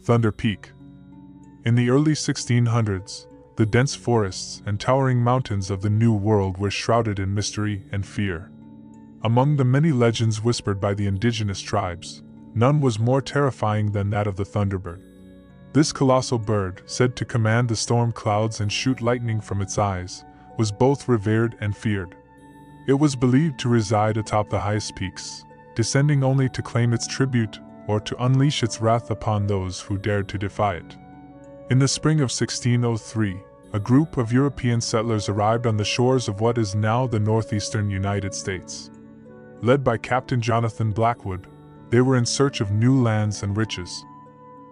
Thunder Peak. In the early 1600s, the dense forests and towering mountains of the New World were shrouded in mystery and fear. Among the many legends whispered by the indigenous tribes, none was more terrifying than that of the Thunderbird. This colossal bird, said to command the storm clouds and shoot lightning from its eyes, was both revered and feared. It was believed to reside atop the highest peaks, descending only to claim its tribute or to unleash its wrath upon those who dared to defy it. In the spring of 1603, a group of European settlers arrived on the shores of what is now the northeastern United States. Led by Captain Jonathan Blackwood, they were in search of new lands and riches.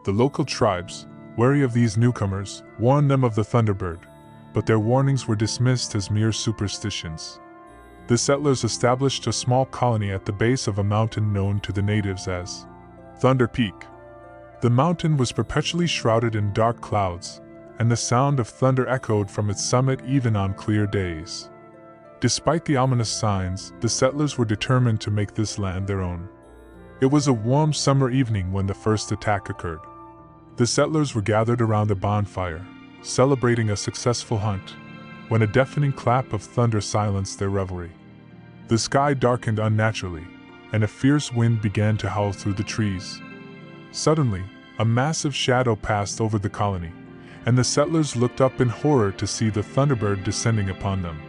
The local tribes, wary of these newcomers, warned them of the Thunderbird, but their warnings were dismissed as mere superstitions. The settlers established a small colony at the base of a mountain known to the natives as Thunder Peak. The mountain was perpetually shrouded in dark clouds, and the sound of thunder echoed from its summit even on clear days. Despite the ominous signs, the settlers were determined to make this land their own. It was a warm summer evening when the first attack occurred. The settlers were gathered around a bonfire, celebrating a successful hunt, when a deafening clap of thunder silenced their revelry. The sky darkened unnaturally, and a fierce wind began to howl through the trees. Suddenly, a massive shadow passed over the colony, and the settlers looked up in horror to see the Thunderbird descending upon them.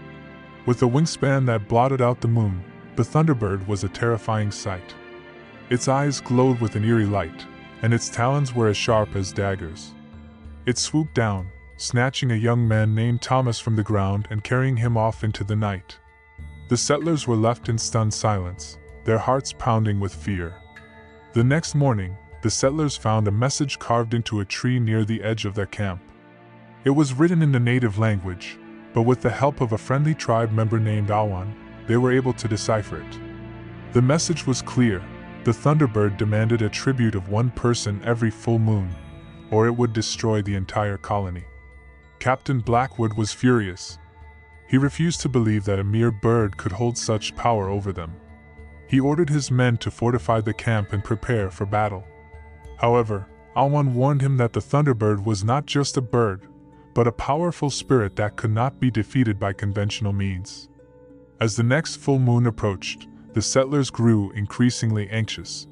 With a wingspan that blotted out the moon, the Thunderbird was a terrifying sight. Its eyes glowed with an eerie light, and its talons were as sharp as daggers. It swooped down, snatching a young man named Thomas from the ground and carrying him off into the night. The settlers were left in stunned silence, their hearts pounding with fear. The next morning, the settlers found a message carved into a tree near the edge of their camp. It was written in the native language, but with the help of a friendly tribe member named Awan, they were able to decipher it. The message was clear: the Thunderbird demanded a tribute of one person every full moon, or it would destroy the entire colony. Captain Blackwood was furious. He refused to believe that a mere bird could hold such power over them. He ordered his men to fortify the camp and prepare for battle. However, Awan warned him that the Thunderbird was not just a bird, but a powerful spirit that could not be defeated by conventional means. As the next full moon approached, the settlers grew increasingly anxious.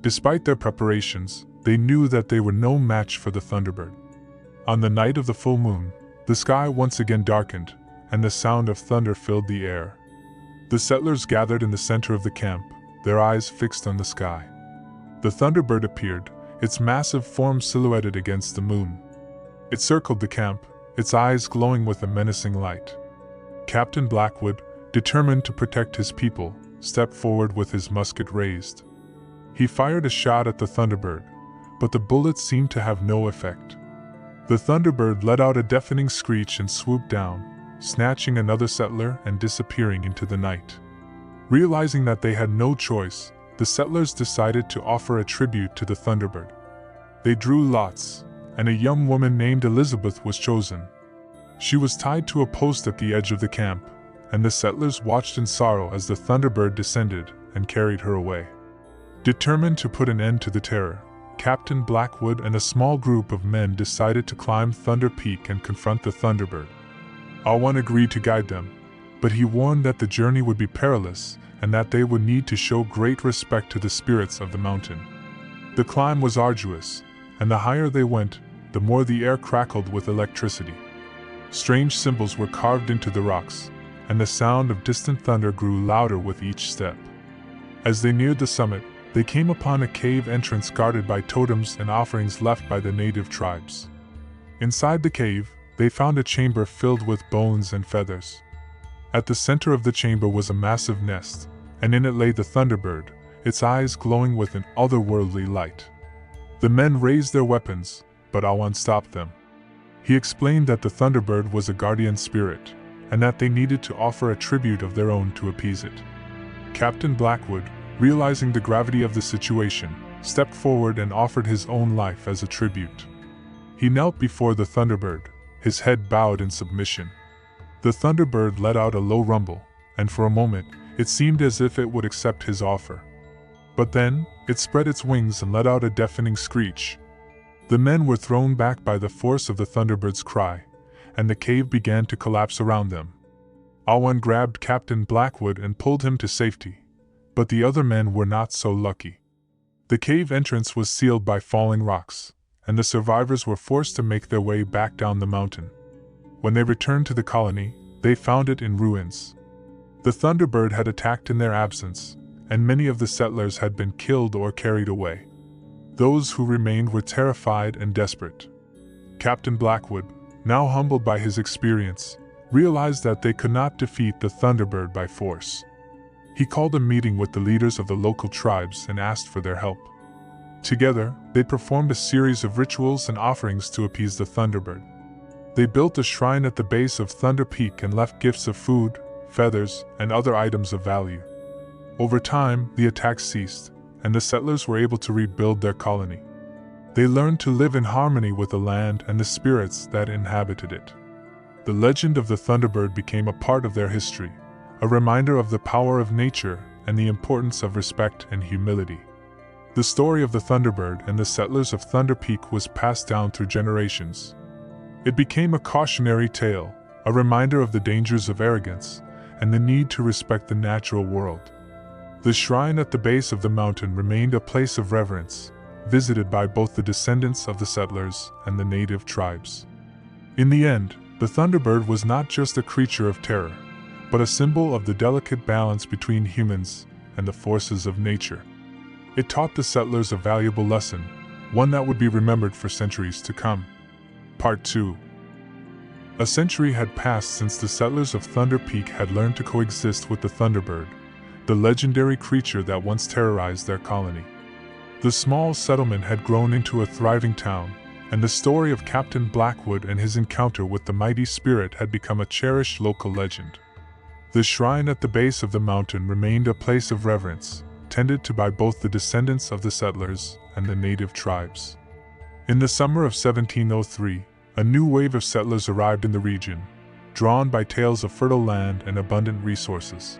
Despite their preparations, they knew that they were no match for the Thunderbird. On the night of the full moon, the sky once again darkened, and the sound of thunder filled the air. The settlers gathered in the center of the camp, their eyes fixed on the sky. The Thunderbird appeared, its massive form silhouetted against the moon. It circled the camp, its eyes glowing with a menacing light. Captain Blackwood, determined to protect his people, stepped forward with his musket raised. He fired a shot at the Thunderbird, but the bullet seemed to have no effect. The Thunderbird let out a deafening screech and swooped down, snatching another settler and disappearing into the night. Realizing that they had no choice, the settlers decided to offer a tribute to the Thunderbird. They drew lots, and a young woman named Elizabeth was chosen. She was tied to a post at the edge of the camp, and the settlers watched in sorrow as the Thunderbird descended and carried her away. Determined to put an end to the terror, Captain Blackwood and a small group of men decided to climb Thunder Peak and confront the Thunderbird. Awan agreed to guide them, but he warned that the journey would be perilous and that they would need to show great respect to the spirits of the mountain. The climb was arduous, and the higher they went, the more the air crackled with electricity. Strange symbols were carved into the rocks, and the sound of distant thunder grew louder with each step. As they neared the summit, they came upon a cave entrance guarded by totems and offerings left by the native tribes. Inside the cave, they found a chamber filled with bones and feathers. At the center of the chamber was a massive nest, and in it lay the Thunderbird, its eyes glowing with an otherworldly light. The men raised their weapons, but Awan stopped them. He explained that the Thunderbird was a guardian spirit, and that they needed to offer a tribute of their own to appease it. Captain Blackwood, realizing the gravity of the situation, stepped forward and offered his own life as a tribute. He knelt before the Thunderbird, his head bowed in submission. The Thunderbird let out a low rumble, and for a moment, it seemed as if it would accept his offer. But then, it spread its wings and let out a deafening screech. The men were thrown back by the force of the Thunderbird's cry, and the cave began to collapse around them. Owen grabbed Captain Blackwood and pulled him to safety, but the other men were not so lucky. The cave entrance was sealed by falling rocks, and the survivors were forced to make their way back down the mountain. When they returned to the colony, they found it in ruins. The Thunderbird had attacked in their absence, and many of the settlers had been killed or carried away. Those who remained were terrified and desperate. Captain Blackwood, now humbled by his experience, realized that they could not defeat the Thunderbird by force. He called a meeting with the leaders of the local tribes and asked for their help. Together, they performed a series of rituals and offerings to appease the Thunderbird. They built a shrine at the base of Thunder Peak and left gifts of food, feathers, and other items of value. Over time, the attacks ceased, and the settlers were able to rebuild their colony. They learned to live in harmony with the land and the spirits that inhabited it. The legend of the Thunderbird became a part of their history, a reminder of the power of nature and the importance of respect and humility. The story of the Thunderbird and the settlers of Thunder Peak was passed down through generations. It became a cautionary tale, a reminder of the dangers of arrogance and the need to respect the natural world. The shrine at the base of the mountain remained a place of reverence, visited by both the descendants of the settlers and the native tribes. In the end, the Thunderbird was not just a creature of terror, but a symbol of the delicate balance between humans and the forces of nature. It taught the settlers a valuable lesson, one that would be remembered for centuries to come. Part 2. A century had passed since the settlers of Thunder Peak had learned to coexist with the Thunderbird, the legendary creature that once terrorized their colony. The small settlement had grown into a thriving town, and the story of Captain Blackwood and his encounter with the mighty spirit had become a cherished local legend. The shrine at the base of the mountain remained a place of reverence, tended to by both the descendants of the settlers and the native tribes. In the summer of 1703, a new wave of settlers arrived in the region, drawn by tales of fertile land and abundant resources.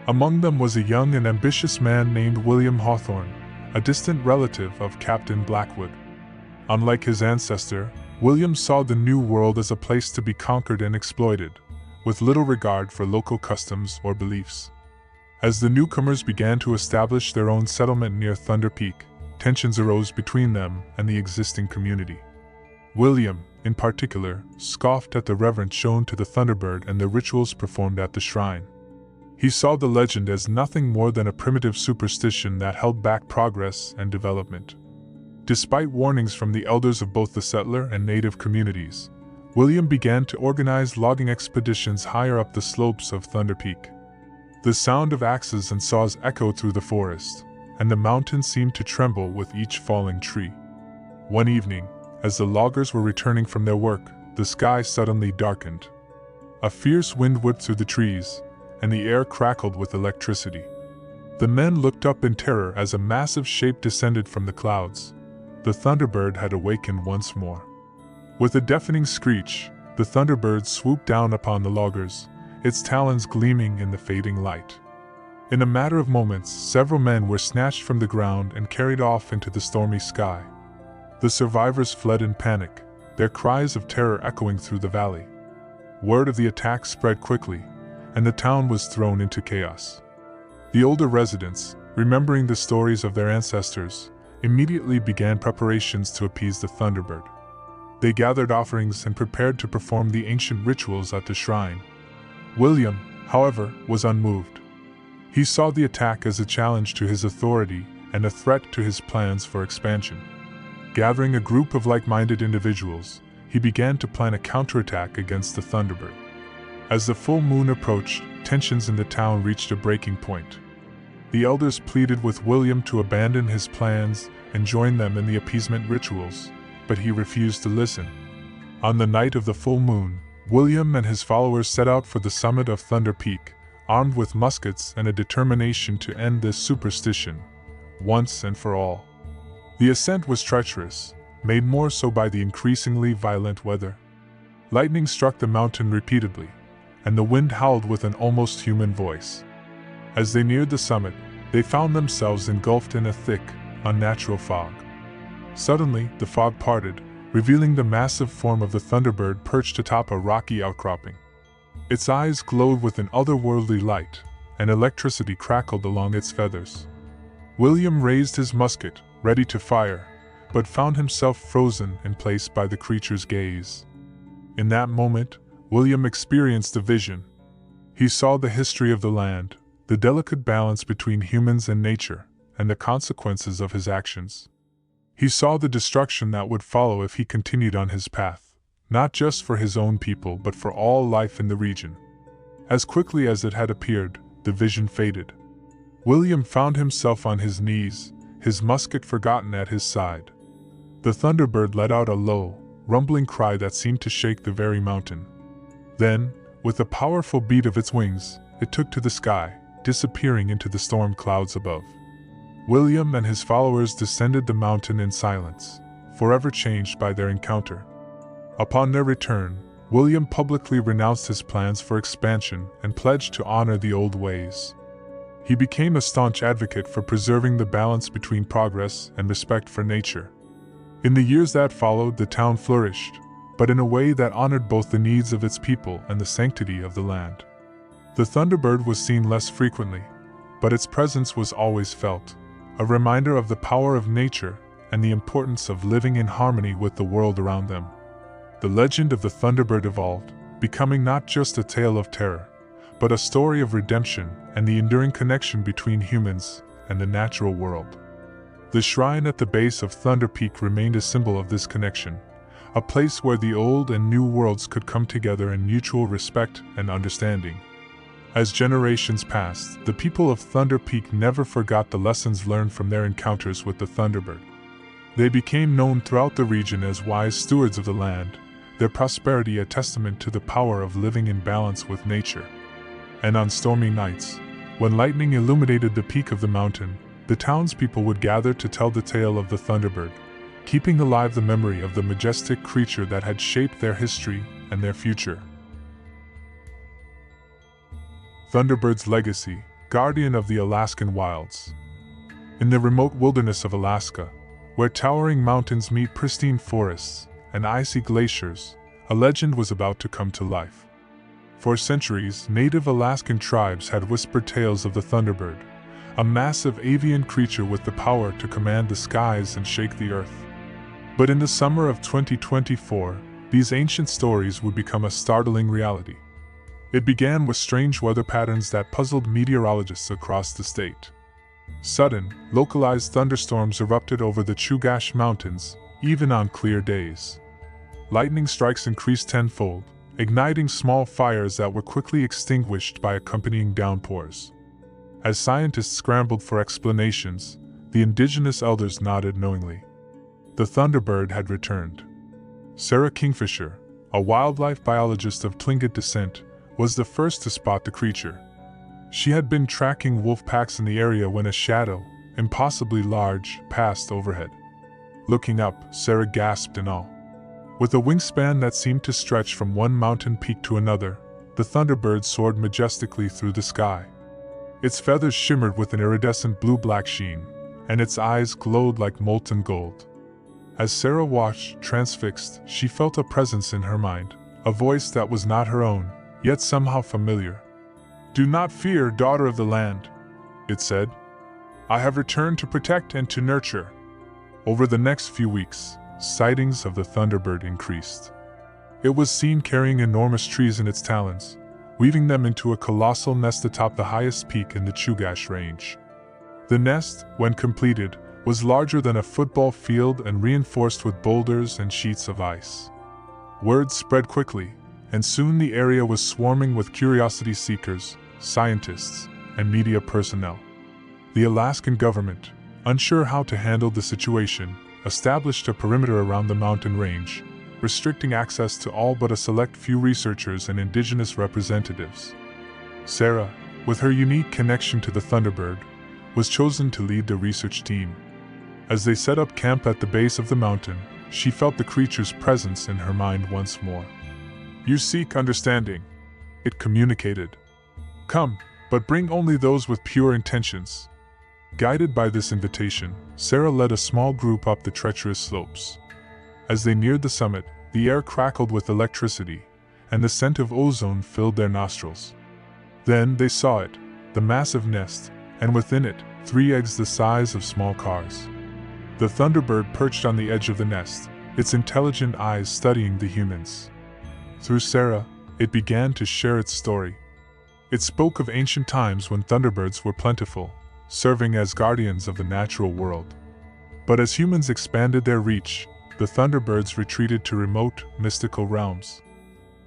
Among them was a young and ambitious man named William Hawthorne, a distant relative of Captain Blackwood. Unlike his ancestor, William saw the New World as a place to be conquered and exploited, with little regard for local customs or beliefs. As the newcomers began to establish their own settlement near Thunder Peak, tensions arose between them and the existing community. William, in particular, scoffed at the reverence shown to the Thunderbird and the rituals performed at the shrine. He saw the legend as nothing more than a primitive superstition that held back progress and development. Despite warnings from the elders of both the settler and native communities, William began to organize logging expeditions higher up the slopes of Thunder Peak. The sound of axes and saws echoed through the forest, and the mountain seemed to tremble with each falling tree. One evening, as the loggers were returning from their work, the sky suddenly darkened. A fierce wind whipped through the trees, and the air crackled with electricity. The men looked up in terror as a massive shape descended from the clouds. The Thunderbird had awakened once more. With a deafening screech, the Thunderbird swooped down upon the loggers, its talons gleaming in the fading light. In a matter of moments, several men were snatched from the ground and carried off into the stormy sky. The survivors fled in panic, their cries of terror echoing through the valley. Word of the attack spread quickly, and the town was thrown into chaos. The older residents, remembering the stories of their ancestors, immediately began preparations to appease the Thunderbird. They gathered offerings and prepared to perform the ancient rituals at the shrine. William, however, was unmoved. He saw the attack as a challenge to his authority and a threat to his plans for expansion. Gathering a group of like-minded individuals, he began to plan a counterattack against the Thunderbird. As the full moon approached, tensions in the town reached a breaking point. The elders pleaded with William to abandon his plans and join them in the appeasement rituals, but he refused to listen. On the night of the full moon, William and his followers set out for the summit of Thunder Peak, armed with muskets and a determination to end this superstition, once and for all. The ascent was treacherous, made more so by the increasingly violent weather. Lightning struck the mountain repeatedly, and the wind howled with an almost human voice. As they neared the summit, they found themselves engulfed in a thick, unnatural fog. Suddenly, the fog parted, revealing the massive form of the Thunderbird perched atop a rocky outcropping. Its eyes glowed with an otherworldly light, and electricity crackled along its feathers. William raised his musket, ready to fire, but found himself frozen in place by the creature's gaze. In that moment, William experienced a vision. He saw the history of the land, the delicate balance between humans and nature, and the consequences of his actions. He saw the destruction that would follow if he continued on his path, not just for his own people but for all life in the region. As quickly as it had appeared, the vision faded. William found himself on his knees, his musket forgotten at his side. The Thunderbird let out a low, rumbling cry that seemed to shake the very mountain. Then, with a powerful beat of its wings, it took to the sky, disappearing into the storm clouds above. William and his followers descended the mountain in silence, forever changed by their encounter. Upon their return, William publicly renounced his plans for expansion and pledged to honor the old ways. He became a staunch advocate for preserving the balance between progress and respect for nature. In the years that followed, the town flourished, but in a way that honored both the needs of its people and the sanctity of the land. The Thunderbird was seen less frequently, but its presence was always felt, a reminder of the power of nature and the importance of living in harmony with the world around them. The legend of the Thunderbird evolved, becoming not just a tale of terror, but a story of redemption and the enduring connection between humans and the natural world. The shrine at the base of Thunder Peak remained a symbol of this connection, a place where the old and new worlds could come together in mutual respect and understanding. As generations passed, the people of Thunder Peak never forgot the lessons learned from their encounters with the Thunderbird. They became known throughout the region as wise stewards of the land, their prosperity a testament to the power of living in balance with nature. And on stormy nights, when lightning illuminated the peak of the mountain, the townspeople would gather to tell the tale of the Thunderbird, keeping alive the memory of the majestic creature that had shaped their history and their future. Thunderbird's legacy, guardian of the Alaskan wilds. In the remote wilderness of Alaska, where towering mountains meet pristine forests and icy glaciers, a legend was about to come to life. For centuries, native Alaskan tribes had whispered tales of the Thunderbird, a massive avian creature with the power to command the skies and shake the earth. But in the summer of 2024, these ancient stories would become a startling reality. It began with strange weather patterns that puzzled meteorologists across the state. Sudden, localized thunderstorms erupted over the Chugach Mountains, even on clear days. Lightning strikes increased tenfold, igniting small fires that were quickly extinguished by accompanying downpours. As scientists scrambled for explanations, the indigenous elders nodded knowingly. The Thunderbird had returned. Sarah Kingfisher, a wildlife biologist of Tlingit descent, was the first to spot the creature. She had been tracking wolf packs in the area when a shadow, impossibly large, passed overhead. Looking up, Sarah gasped in awe. With a wingspan that seemed to stretch from one mountain peak to another, the Thunderbird soared majestically through the sky. Its feathers shimmered with an iridescent blue-black sheen, and its eyes glowed like molten gold. As Sarah watched, transfixed, she felt a presence in her mind, a voice that was not her own, yet somehow familiar. "Do not fear, daughter of the land," it said. "I have returned to protect and to nurture." Over the next few weeks, sightings of the Thunderbird increased. It was seen carrying enormous trees in its talons, weaving them into a colossal nest atop the highest peak in the Chugach Range. The nest, when completed, was larger than a football field and reinforced with boulders and sheets of ice. Word spread quickly, and soon the area was swarming with curiosity seekers, scientists, and media personnel. The Alaskan government, unsure how to handle the situation, established a perimeter around the mountain range, restricting access to all but a select few researchers and indigenous representatives. Sarah, with her unique connection to the Thunderbird, was chosen to lead the research team. As they set up camp at the base of the mountain, she felt the creature's presence in her mind once more. "You seek understanding," it communicated. "Come, but bring only those with pure intentions." Guided by this invitation, Sarah led a small group up the treacherous slopes. As they neared the summit, the air crackled with electricity, and the scent of ozone filled their nostrils. Then they saw it, the massive nest, and within it, 3 eggs the size of small cars. The Thunderbird perched on the edge of the nest, its intelligent eyes studying the humans. Through Sarah, it began to share its story. It spoke of ancient times when Thunderbirds were plentiful, serving as guardians of the natural world. But as humans expanded their reach, the Thunderbirds retreated to remote, mystical realms.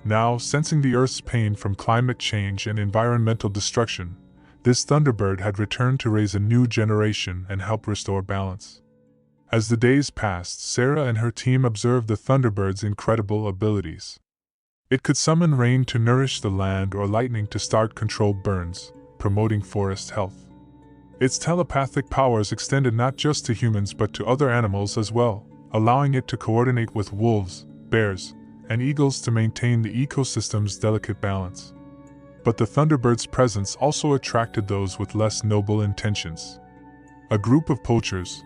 Now, sensing the Earth's pain from climate change and environmental destruction, this Thunderbird had returned to raise a new generation and help restore balance. As the days passed, Sarah and her team observed the Thunderbird's incredible abilities. It could summon rain to nourish the land or lightning to start controlled burns, promoting forest health. Its telepathic powers extended not just to humans but to other animals as well, allowing it to coordinate with wolves, bears, and eagles to maintain the ecosystem's delicate balance. But the Thunderbird's presence also attracted those with less noble intentions. A group of poachers,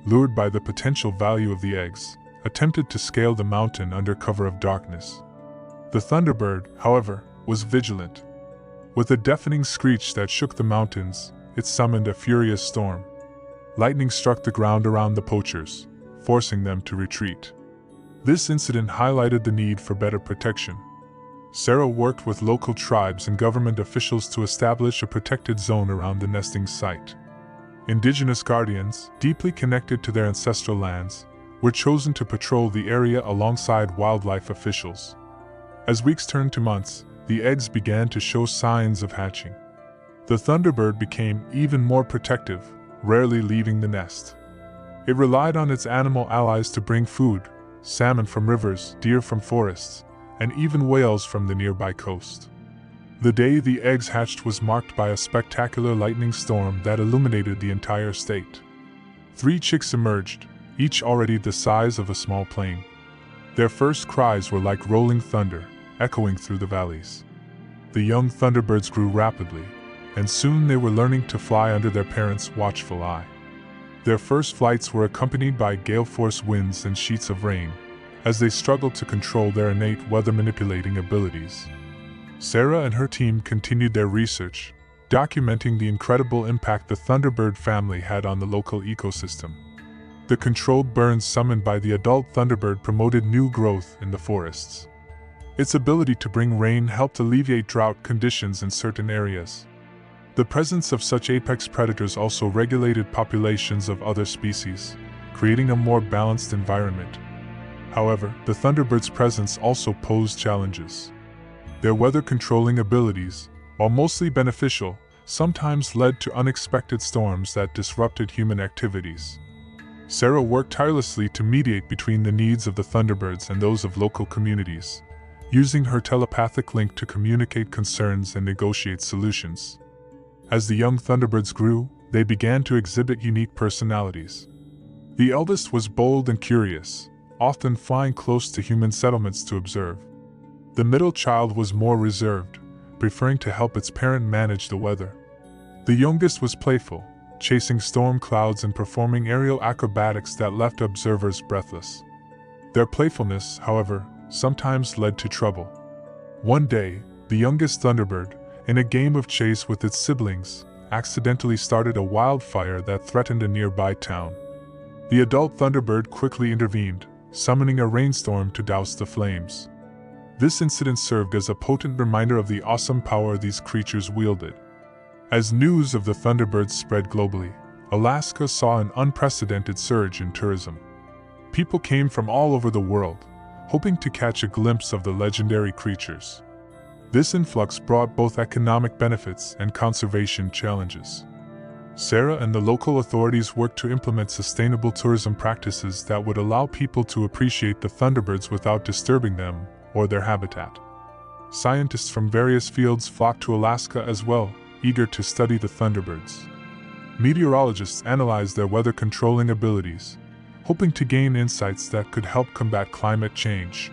lured by the potential value of the eggs, attempted to scale the mountain under cover of darkness. The Thunderbird, however, was vigilant. With a deafening screech that shook the mountains, it summoned a furious storm. Lightning struck the ground around the poachers, forcing them to retreat. This incident highlighted the need for better protection. Sarah worked with local tribes and government officials to establish a protected zone around the nesting site. Indigenous guardians, deeply connected to their ancestral lands, were chosen to patrol the area alongside wildlife officials. As weeks turned to months, the eggs began to show signs of hatching. The Thunderbird became even more protective, rarely leaving the nest. It relied on its animal allies to bring food, salmon from rivers, deer from forests, and even whales from the nearby coast. The day the eggs hatched was marked by a spectacular lightning storm that illuminated the entire state. 3 chicks emerged, each already the size of a small plane. Their first cries were like rolling thunder, echoing through the valleys. The young Thunderbirds grew rapidly, and soon they were learning to fly under their parents' watchful eye. Their first flights were accompanied by gale-force winds and sheets of rain, as they struggled to control their innate weather-manipulating abilities. Sarah and her team continued their research, documenting the incredible impact the Thunderbird family had on the local ecosystem. The controlled burns summoned by the adult Thunderbird promoted new growth in the forests. Its ability to bring rain helped alleviate drought conditions in certain areas. The presence of such apex predators also regulated populations of other species, creating a more balanced environment. However, the Thunderbird's presence also posed challenges. Their weather-controlling abilities, while mostly beneficial, sometimes led to unexpected storms that disrupted human activities. Sarah worked tirelessly to mediate between the needs of the Thunderbirds and those of local communities, using her telepathic link to communicate concerns and negotiate solutions. As the young Thunderbirds grew, they began to exhibit unique personalities. The eldest was bold and curious, often flying close to human settlements to observe. The middle child was more reserved, preferring to help its parent manage the weather. The youngest was playful, chasing storm clouds and performing aerial acrobatics that left observers breathless. Their playfulness, however, sometimes led to trouble. One day, the youngest Thunderbird, in a game of chase with its siblings, accidentally started a wildfire that threatened a nearby town. The adult Thunderbird quickly intervened, summoning a rainstorm to douse the flames. This incident served as a potent reminder of the awesome power these creatures wielded. As news of the Thunderbirds spread globally, Alaska saw an unprecedented surge in tourism. People came from all over the world, hoping to catch a glimpse of the legendary creatures. This influx brought both economic benefits and conservation challenges. Sarah and the local authorities worked to implement sustainable tourism practices that would allow people to appreciate the Thunderbirds without disturbing them or their habitat. Scientists from various fields flocked to Alaska as well, eager to study the Thunderbirds. Meteorologists analyzed their weather-controlling abilities, hoping to gain insights that could help combat climate change.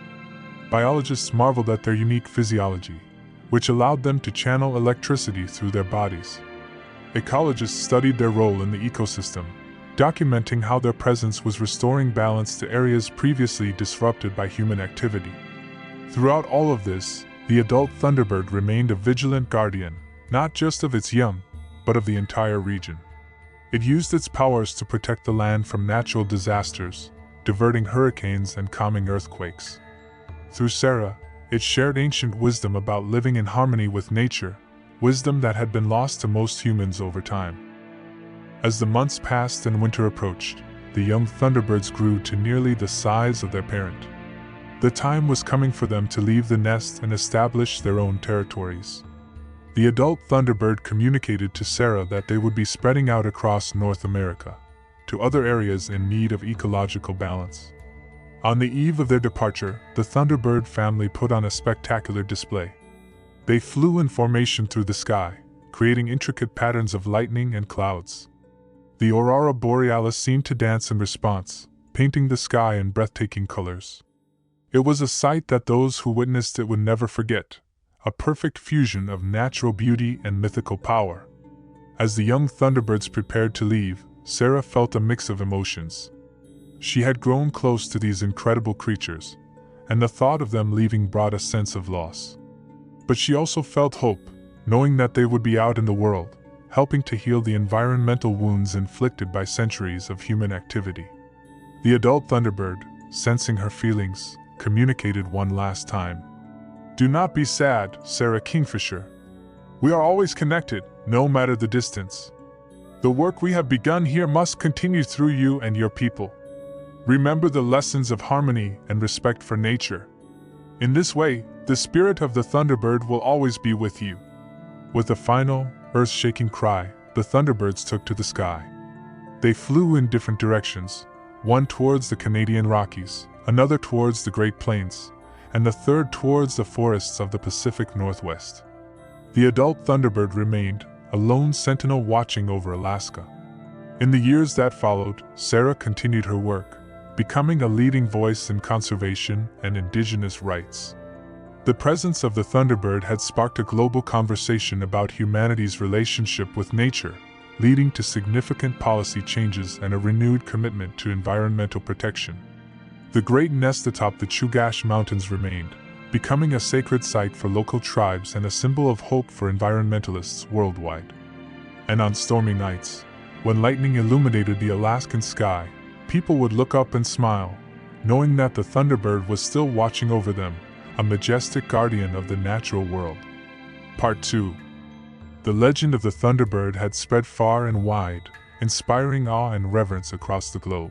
Biologists marveled at their unique physiology, which allowed them to channel electricity through their bodies. Ecologists studied their role in the ecosystem, documenting how their presence was restoring balance to areas previously disrupted by human activity. Throughout all of this, the adult Thunderbird remained a vigilant guardian, not just of its young, but of the entire region. It used its powers to protect the land from natural disasters, diverting hurricanes and calming earthquakes. Through Sarah, it shared ancient wisdom about living in harmony with nature, wisdom that had been lost to most humans over time. As the months passed and winter approached, the young Thunderbirds grew to nearly the size of their parent. The time was coming for them to leave the nest and establish their own territories. The adult Thunderbird communicated to Sarah that they would be spreading out across North America, to other areas in need of ecological balance. On the eve of their departure, the Thunderbird family put on a spectacular display. They flew in formation through the sky, creating intricate patterns of lightning and clouds. The aurora borealis seemed to dance in response, painting the sky in breathtaking colors. It was a sight that those who witnessed it would never forget, a perfect fusion of natural beauty and mythical power. As the young Thunderbirds prepared to leave, Sarah felt a mix of emotions. She had grown close to these incredible creatures, and the thought of them leaving brought a sense of loss. But she also felt hope, knowing that they would be out in the world, helping to heal the environmental wounds inflicted by centuries of human activity. The adult Thunderbird, sensing her feelings, communicated one last time. "Do not be sad, Sarah Kingfisher. We are always connected, no matter the distance. The work we have begun here must continue through you and your people. Remember the lessons of harmony and respect for nature. In this way, the spirit of the Thunderbird will always be with you." With a final, earth-shaking cry, the Thunderbirds took to the sky. They flew in different directions, one towards the Canadian Rockies, another towards the Great Plains, and the third towards the forests of the Pacific Northwest. The adult Thunderbird remained, a lone sentinel watching over Alaska. In the years that followed, Sarah continued her work, becoming a leading voice in conservation and indigenous rights. The presence of the Thunderbird had sparked a global conversation about humanity's relationship with nature, leading to significant policy changes and a renewed commitment to environmental protection. The great nest atop the Chugach Mountains remained, becoming a sacred site for local tribes and a symbol of hope for environmentalists worldwide. And on stormy nights, when lightning illuminated the Alaskan sky, people would look up and smile, knowing that the Thunderbird was still watching over them, a majestic guardian of the natural world. Part 2. The legend of the Thunderbird had spread far and wide, inspiring awe and reverence across the globe.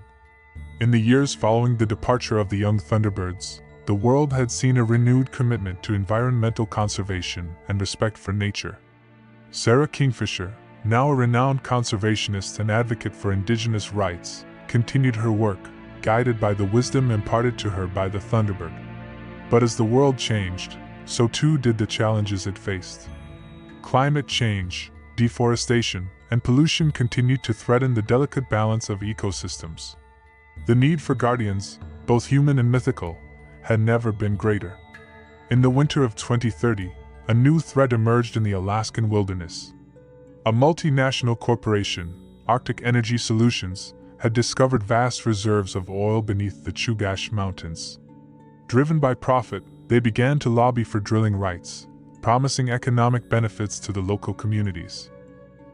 In the years following the departure of the young Thunderbirds, the world had seen a renewed commitment to environmental conservation and respect for nature. Sarah Kingfisher, now a renowned conservationist and advocate for indigenous rights, continued her work, guided by the wisdom imparted to her by the Thunderbird. But as the world changed, so too did the challenges it faced. Climate change, deforestation, and pollution continued to threaten the delicate balance of ecosystems. The need for guardians, both human and mythical, had never been greater. In the winter of 2030, a new threat emerged in the Alaskan wilderness. A multinational corporation, Arctic Energy Solutions, had discovered vast reserves of oil beneath the Chugach Mountains. Driven by profit, they began to lobby for drilling rights, promising economic benefits to the local communities.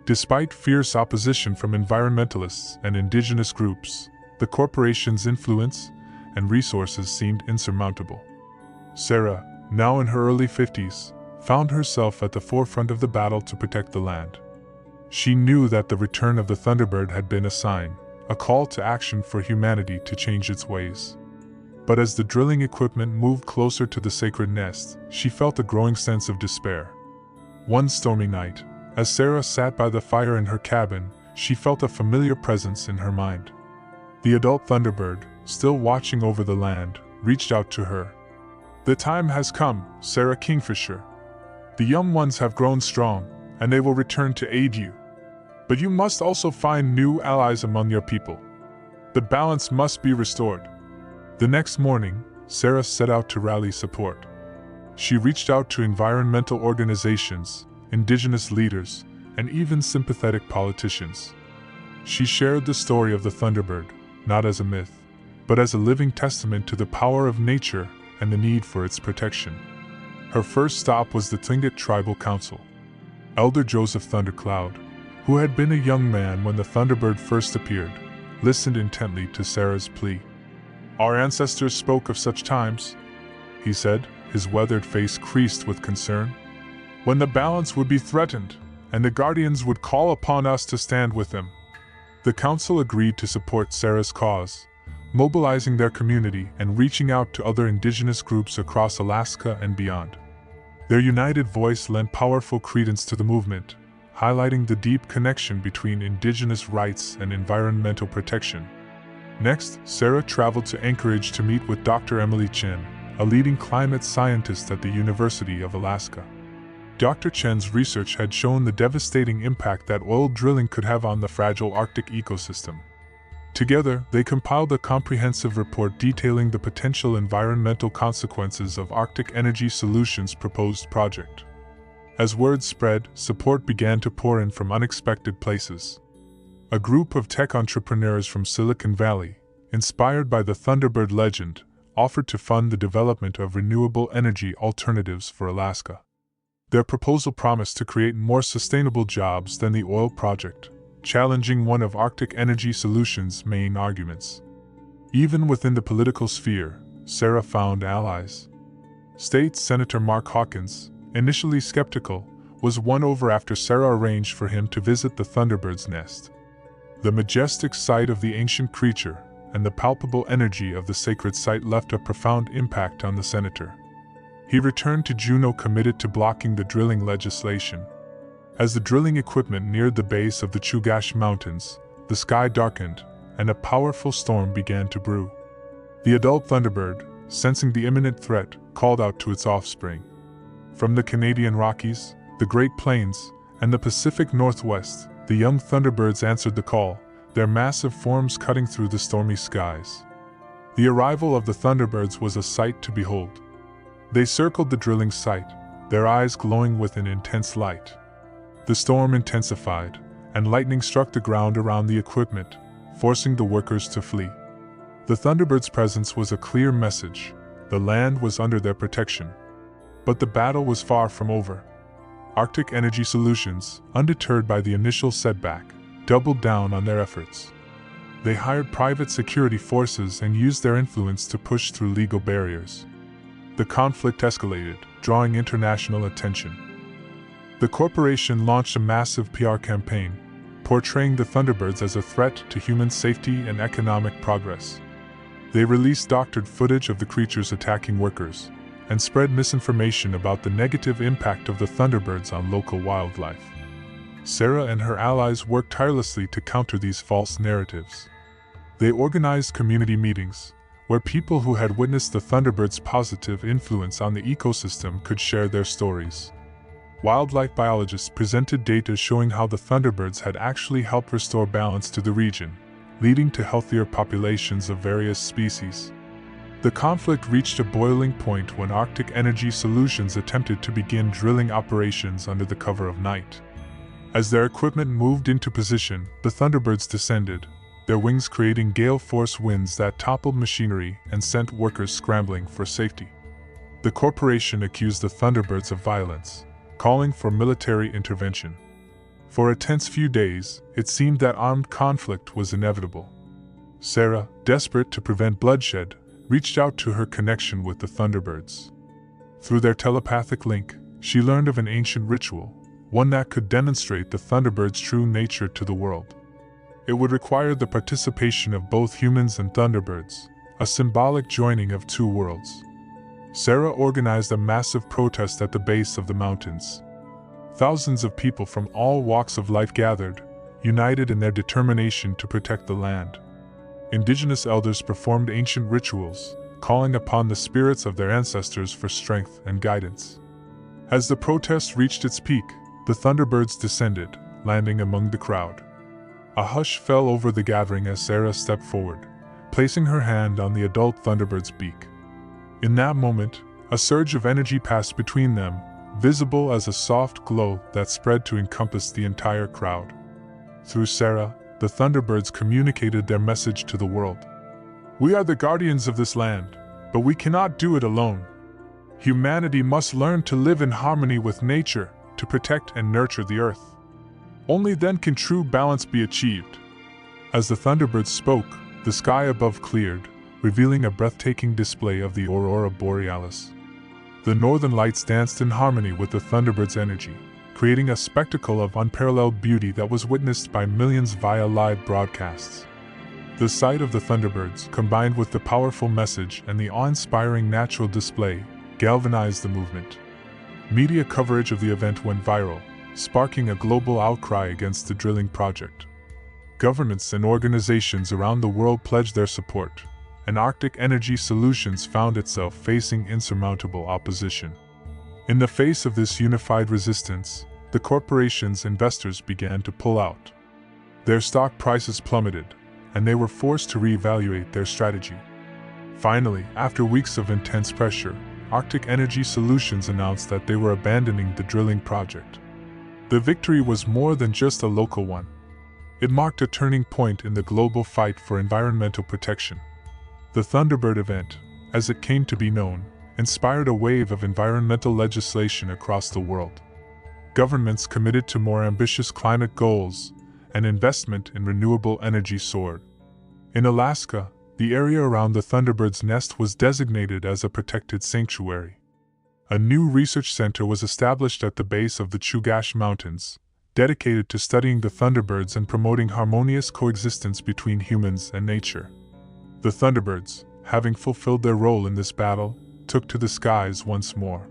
Despite fierce opposition from environmentalists and indigenous groups, the corporation's influence and resources seemed insurmountable. Sarah, now in her early 50s, found herself at the forefront of the battle to protect the land. She knew that the return of the Thunderbird had been a sign, a call to action for humanity to change its ways. But as the drilling equipment moved closer to the sacred nest, she felt a growing sense of despair. One stormy night, as Sarah sat by the fire in her cabin, she felt a familiar presence in her mind. The adult Thunderbird, still watching over the land, reached out to her. "The time has come, Sarah Kingfisher. The young ones have grown strong, and they will return to aid you. But you must also find new allies among your people. The balance must be restored." The next morning, Sarah set out to rally support. She reached out to environmental organizations, indigenous leaders, and even sympathetic politicians. She shared the story of the Thunderbird, not as a myth, but as a living testament to the power of nature and the need for its protection. Her first stop was the Tlingit Tribal Council. Elder Joseph Thundercloud, who had been a young man when the Thunderbird first appeared, listened intently to Sarah's plea. "Our ancestors spoke of such times," he said, his weathered face creased with concern, "when the balance would be threatened, and the guardians would call upon us to stand with them." The council agreed to support Sarah's cause, mobilizing their community and reaching out to other indigenous groups across Alaska and beyond. Their united voice lent powerful credence to the movement, highlighting the deep connection between indigenous rights and environmental protection. Next, Sarah traveled to Anchorage to meet with Dr. Emily Chen, a leading climate scientist at the University of Alaska. Dr. Chen's research had shown the devastating impact that oil drilling could have on the fragile Arctic ecosystem. Together, they compiled a comprehensive report detailing the potential environmental consequences of Arctic Energy Solutions' proposed project. As word spread, support began to pour in from unexpected places. A group of tech entrepreneurs from Silicon Valley, inspired by the Thunderbird legend, offered to fund the development of renewable energy alternatives for Alaska. Their proposal promised to create more sustainable jobs than the oil project, challenging one of Arctic Energy Solutions' main arguments. Even within the political sphere, Sarah found allies. State Senator Mark Hawkins, initially skeptical, was won over after Sarah arranged for him to visit the Thunderbird's nest. The majestic sight of the ancient creature and the palpable energy of the sacred site left a profound impact on the senator. He returned to Juneau committed to blocking the drilling legislation. As the drilling equipment neared the base of the Chugach Mountains, the sky darkened, and a powerful storm began to brew. The adult Thunderbird, sensing the imminent threat, called out to its offspring. From the Canadian Rockies, the Great Plains, and the Pacific Northwest, the young Thunderbirds answered the call, their massive forms cutting through the stormy skies. The arrival of the Thunderbirds was a sight to behold. They circled the drilling site, their eyes glowing with an intense light. The storm intensified, and lightning struck the ground around the equipment, forcing the workers to flee. The Thunderbird's presence was a clear message: the land was under their protection. But the battle was far from over. Arctic Energy Solutions, undeterred by the initial setback, doubled down on their efforts. They hired private security forces and used their influence to push through legal barriers. The conflict escalated, drawing international attention. The corporation launched a massive PR campaign, portraying the Thunderbirds as a threat to human safety and economic progress. They released doctored footage of the creatures attacking workers, and spread misinformation about the negative impact of the Thunderbirds on local wildlife. Sarah and her allies worked tirelessly to counter these false narratives. They organized community meetings, where people who had witnessed the Thunderbird's positive influence on the ecosystem could share their stories. Wildlife biologists presented data showing how the Thunderbirds had actually helped restore balance to the region, leading to healthier populations of various species. The conflict reached a boiling point when Arctic Energy Solutions attempted to begin drilling operations under the cover of night. As their equipment moved into position, the Thunderbirds descended, their wings creating gale-force winds that toppled machinery and sent workers scrambling for safety. The corporation accused the Thunderbirds of violence, calling for military intervention. For a tense few days, it seemed that armed conflict was inevitable. Sarah, desperate to prevent bloodshed, reached out to her connection with the Thunderbirds. Through their telepathic link, she learned of an ancient ritual, one that could demonstrate the Thunderbird's true nature to the world. It would require the participation of both humans and Thunderbirds, a symbolic joining of two worlds. Sarah organized a massive protest at the base of the mountains. Thousands of people from all walks of life gathered, united in their determination to protect the land. Indigenous elders performed ancient rituals, calling upon the spirits of their ancestors for strength and guidance. As the protest reached its peak, the Thunderbirds descended, landing among the crowd. A hush fell over the gathering as Sarah stepped forward, placing her hand on the adult Thunderbird's beak. In that moment, a surge of energy passed between them, visible as a soft glow that spread to encompass the entire crowd. Through Sarah, the Thunderbirds communicated their message to the world. "We are the guardians of this land, but we cannot do it alone. Humanity must learn to live in harmony with nature, to protect and nurture the earth. Only then can true balance be achieved." As the Thunderbirds spoke, the sky above cleared, revealing a breathtaking display of the aurora borealis. The northern lights danced in harmony with the Thunderbirds' energy, creating a spectacle of unparalleled beauty that was witnessed by millions via live broadcasts. The sight of the Thunderbirds, combined with the powerful message and the awe-inspiring natural display, galvanized the movement. Media coverage of the event went viral, sparking a global outcry against the drilling project. Governments and organizations around the world pledged their support, and Arctic Energy Solutions found itself facing insurmountable opposition. In the face of this unified resistance, the corporations' investors began to pull out. Their stock prices plummeted, and they were forced to reevaluate their strategy. Finally, after weeks of intense pressure, Arctic Energy Solutions announced that they were abandoning the drilling project. The victory was more than just a local one. It marked a turning point in the global fight for environmental protection. The Thunderbird event, as it came to be known, inspired a wave of environmental legislation across the world. Governments committed to more ambitious climate goals, and investment in renewable energy soared. In Alaska, the area around the Thunderbird's nest was designated as a protected sanctuary. A new research center was established at the base of the Chugach Mountains, dedicated to studying the Thunderbirds and promoting harmonious coexistence between humans and nature. The Thunderbirds, having fulfilled their role in this battle, took to the skies once more.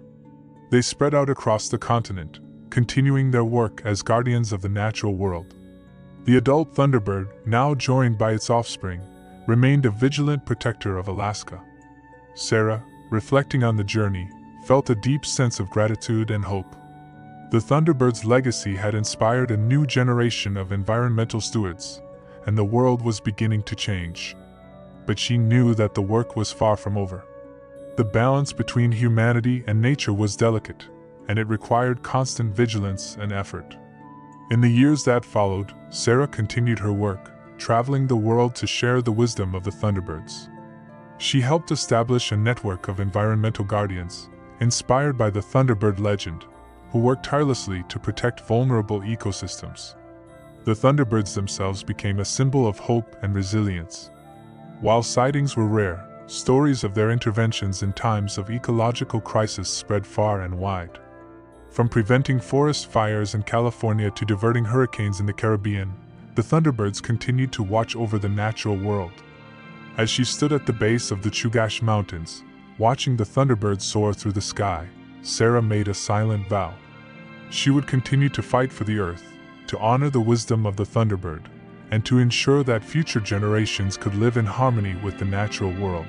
They spread out across the continent, continuing their work as guardians of the natural world. The adult Thunderbird, now joined by its offspring, remained a vigilant protector of Alaska. Sarah, reflecting on the journey, felt a deep sense of gratitude and hope. The Thunderbird's legacy had inspired a new generation of environmental stewards, and the world was beginning to change. But she knew that the work was far from over. The balance between humanity and nature was delicate, and it required constant vigilance and effort. In the years that followed, Sarah continued her work, traveling the world to share the wisdom of the Thunderbirds. She helped establish a network of environmental guardians, inspired by the Thunderbird legend, who worked tirelessly to protect vulnerable ecosystems. The Thunderbirds themselves became a symbol of hope and resilience. While sightings were rare, stories of their interventions in times of ecological crisis spread far and wide. From preventing forest fires in California to diverting hurricanes in the Caribbean, the Thunderbirds continued to watch over the natural world. As she stood at the base of the Chugach Mountains, watching the Thunderbirds soar through the sky, Sarah made a silent vow. She would continue to fight for the earth, to honor the wisdom of the Thunderbird, and to ensure that future generations could live in harmony with the natural world.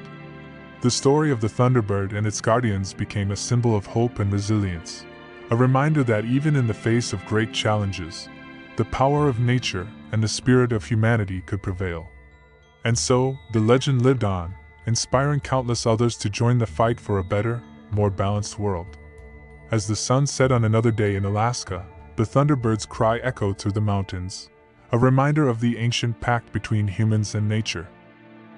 The story of the Thunderbird and its guardians became a symbol of hope and resilience, a reminder that even in the face of great challenges, the power of nature and the spirit of humanity could prevail. And so, the legend lived on, inspiring countless others to join the fight for a better, more balanced world. As the sun set on another day in Alaska, the Thunderbird's cry echoed through the mountains, a reminder of the ancient pact between humans and nature.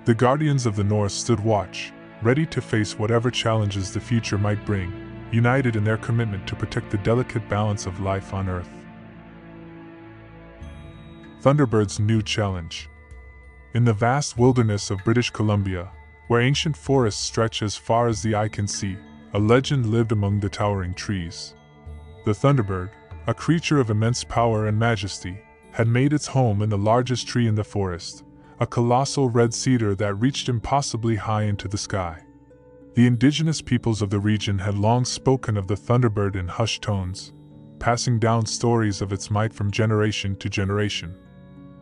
The guardians of the North stood watch, ready to face whatever challenges the future might bring, united in their commitment to protect the delicate balance of life on Earth. Thunderbird's new challenge. In the vast wilderness of British Columbia, where ancient forests stretch as far as the eye can see, a legend lived among the towering trees. The Thunderbird, a creature of immense power and majesty, had made its home in the largest tree in the forest, a colossal red cedar that reached impossibly high into the sky. The indigenous peoples of the region had long spoken of the Thunderbird in hushed tones, passing down stories of its might from generation to generation.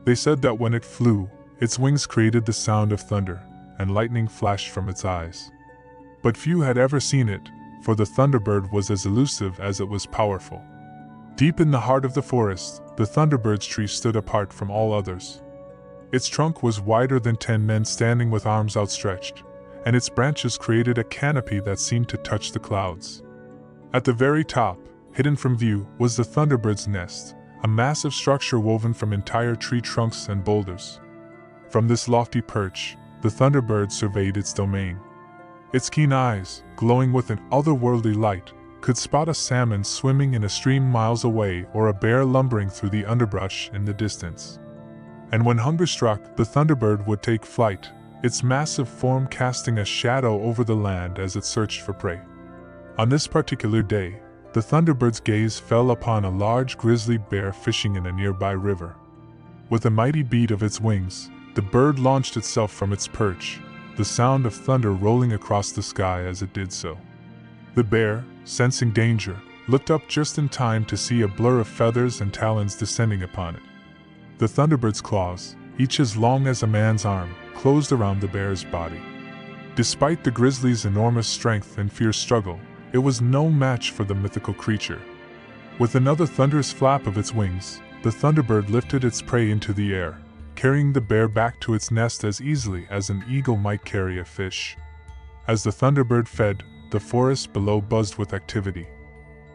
They said that when it flew, its wings created the sound of thunder, and lightning flashed from its eyes. But few had ever seen it, for the Thunderbird was as elusive as it was powerful. Deep in the heart of the forest, the Thunderbird's tree stood apart from all others. Its trunk was wider than 10 men standing with arms outstretched, and its branches created a canopy that seemed to touch the clouds. At the very top, hidden from view, was the Thunderbird's nest, a massive structure woven from entire tree trunks and boulders. From this lofty perch, the Thunderbird surveyed its domain. Its keen eyes, glowing with an otherworldly light, could spot a salmon swimming in a stream miles away or a bear lumbering through the underbrush in the distance. And when hunger struck, the Thunderbird would take flight, its massive form casting a shadow over the land as it searched for prey. On this particular day, the Thunderbird's gaze fell upon a large grizzly bear fishing in a nearby river. With a mighty beat of its wings, the bird launched itself from its perch, the sound of thunder rolling across the sky as it did so. The bear, sensing danger, looked up just in time to see a blur of feathers and talons descending upon it. The Thunderbird's claws, each as long as a man's arm, closed around the bear's body. Despite the grizzly's enormous strength and fierce struggle, it was no match for the mythical creature. With another thunderous flap of its wings, the Thunderbird lifted its prey into the air, carrying the bear back to its nest as easily as an eagle might carry a fish. As the Thunderbird fed, the forest below buzzed with activity.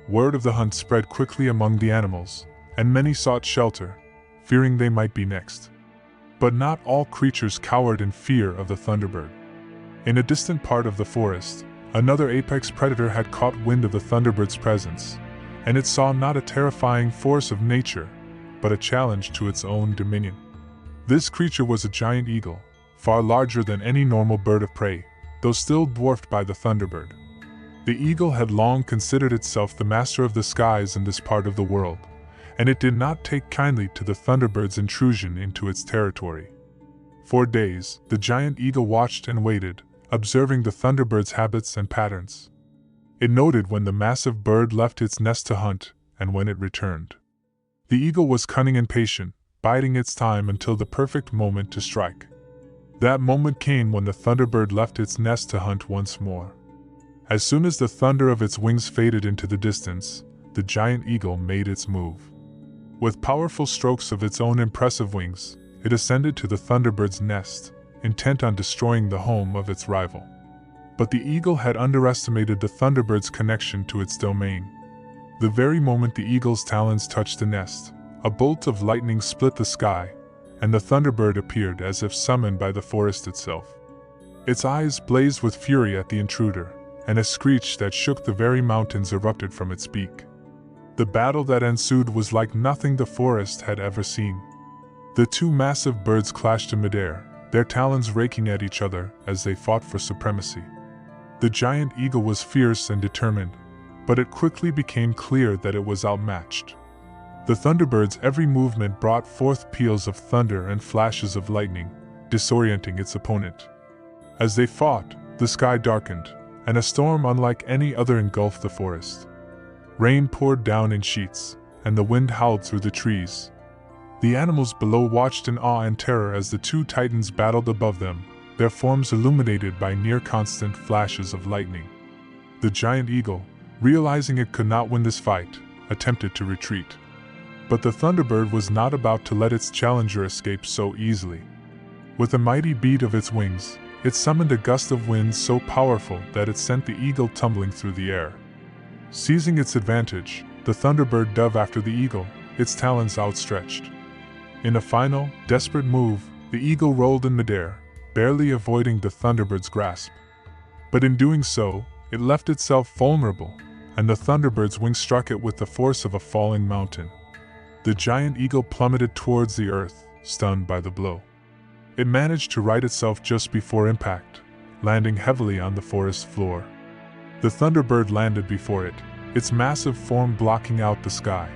Word of the hunt spread quickly among the animals, and many sought shelter, fearing they might be next. But not all creatures cowered in fear of the Thunderbird. In a distant part of the forest, another apex predator had caught wind of the Thunderbird's presence, and it saw not a terrifying force of nature, but a challenge to its own dominion. This creature was a giant eagle, far larger than any normal bird of prey, though still dwarfed by the Thunderbird. The eagle had long considered itself the master of the skies in this part of the world, and it did not take kindly to the Thunderbird's intrusion into its territory. For days, the giant eagle watched and waited, observing the Thunderbird's habits and patterns. It noted when the massive bird left its nest to hunt, and when it returned. The eagle was cunning and patient, biding its time until the perfect moment to strike. That moment came when the Thunderbird left its nest to hunt once more. As soon as the thunder of its wings faded into the distance, the giant eagle made its move. With powerful strokes of its own impressive wings, it ascended to the Thunderbird's nest, intent on destroying the home of its rival. But the eagle had underestimated the Thunderbird's connection to its domain. The very moment the eagle's talons touched the nest, a bolt of lightning split the sky, and the Thunderbird appeared as if summoned by the forest itself. Its eyes blazed with fury at the intruder, and a screech that shook the very mountains erupted from its beak. The battle that ensued was like nothing the forest had ever seen. The two massive birds clashed in midair, their talons raking at each other as they fought for supremacy. The giant eagle was fierce and determined, but it quickly became clear that it was outmatched. The Thunderbird's every movement brought forth peals of thunder and flashes of lightning, disorienting its opponent. As they fought, the sky darkened, and a storm unlike any other engulfed the forest. Rain poured down in sheets, and the wind howled through the trees. The animals below watched in awe and terror as the two titans battled above them, their forms illuminated by near-constant flashes of lightning. The giant eagle, realizing it could not win this fight, attempted to retreat. But the Thunderbird was not about to let its challenger escape so easily. With a mighty beat of its wings, it summoned a gust of wind so powerful that it sent the eagle tumbling through the air. Seizing its advantage, the Thunderbird dove after the eagle, its talons outstretched. In a final, desperate move, the eagle rolled in midair, barely avoiding the Thunderbird's grasp. But in doing so, it left itself vulnerable, and the Thunderbird's wings struck it with the force of a falling mountain. The giant eagle plummeted towards the earth, stunned by the blow. It managed to right itself just before impact, landing heavily on the forest floor. The Thunderbird landed before it, its massive form blocking out the sky.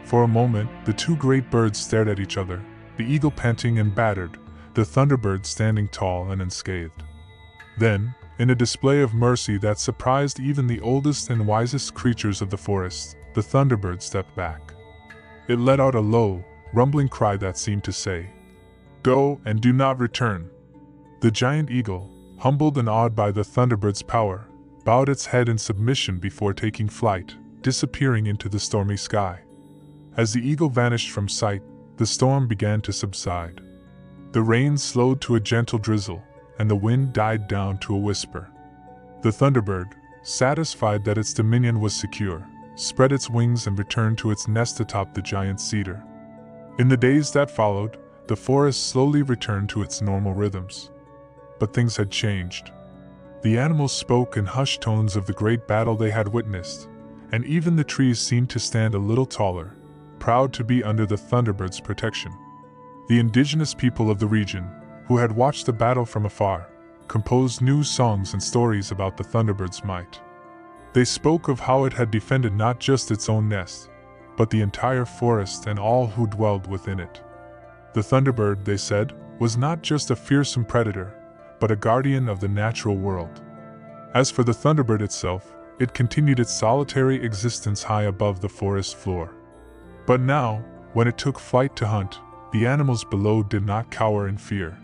For a moment, the two great birds stared at each other, the eagle panting and battered, the Thunderbird standing tall and unscathed. Then, in a display of mercy that surprised even the oldest and wisest creatures of the forest, the Thunderbird stepped back. It let out a low, rumbling cry that seemed to say, "Go and do not return." The giant eagle, humbled and awed by the Thunderbird's power, bowed its head in submission before taking flight, disappearing into the stormy sky. As the eagle vanished from sight, the storm began to subside. The rain slowed to a gentle drizzle, and the wind died down to a whisper. The Thunderbird, satisfied that its dominion was secure, spread its wings and returned to its nest atop the giant cedar. In the days that followed, the forest slowly returned to its normal rhythms. But things had changed. The animals spoke in hushed tones of the great battle they had witnessed, and even the trees seemed to stand a little taller, proud to be under the Thunderbird's protection. The indigenous people of the region, who had watched the battle from afar, composed new songs and stories about the Thunderbird's might. They spoke of how it had defended not just its own nest, but the entire forest and all who dwelled within it. The Thunderbird, they said, was not just a fearsome predator, but a guardian of the natural world. As for the Thunderbird itself, it continued its solitary existence high above the forest floor. But now, when it took flight to hunt, the animals below did not cower in fear.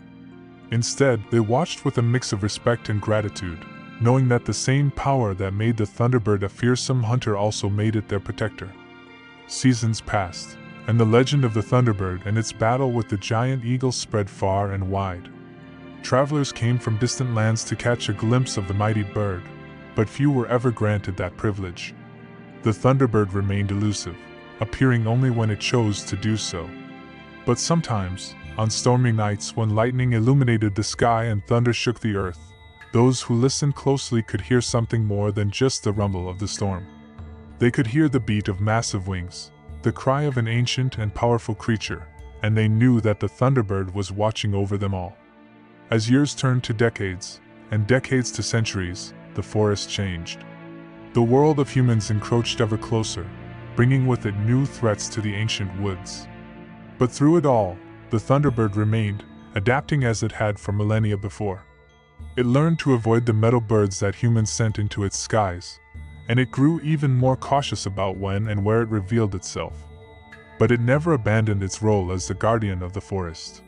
Instead, they watched with a mix of respect and gratitude, knowing that the same power that made the Thunderbird a fearsome hunter also made it their protector. Seasons passed, and the legend of the Thunderbird and its battle with the giant eagle spread far and wide. Travelers came from distant lands to catch a glimpse of the mighty bird, but few were ever granted that privilege. The Thunderbird remained elusive, appearing only when it chose to do so. But sometimes, on stormy nights when lightning illuminated the sky and thunder shook the earth, those who listened closely could hear something more than just the rumble of the storm. They could hear the beat of massive wings, the cry of an ancient and powerful creature, and they knew that the Thunderbird was watching over them all. As years turned to decades, and decades to centuries, the forest changed. The world of humans encroached ever closer, bringing with it new threats to the ancient woods. But through it all, the Thunderbird remained, adapting as it had for millennia before. It learned to avoid the metal birds that humans sent into its skies, and it grew even more cautious about when and where it revealed itself. But it never abandoned its role as the guardian of the forest.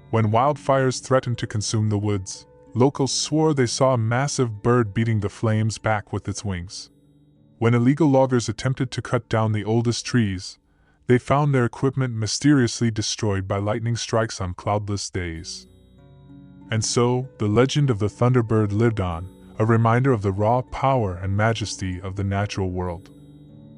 When wildfires threatened to consume the woods, locals swore they saw a massive bird beating the flames back with its wings. When illegal loggers attempted to cut down the oldest trees, they found their equipment mysteriously destroyed by lightning strikes on cloudless days. And so, the legend of the Thunderbird lived on, a reminder of the raw power and majesty of the natural world.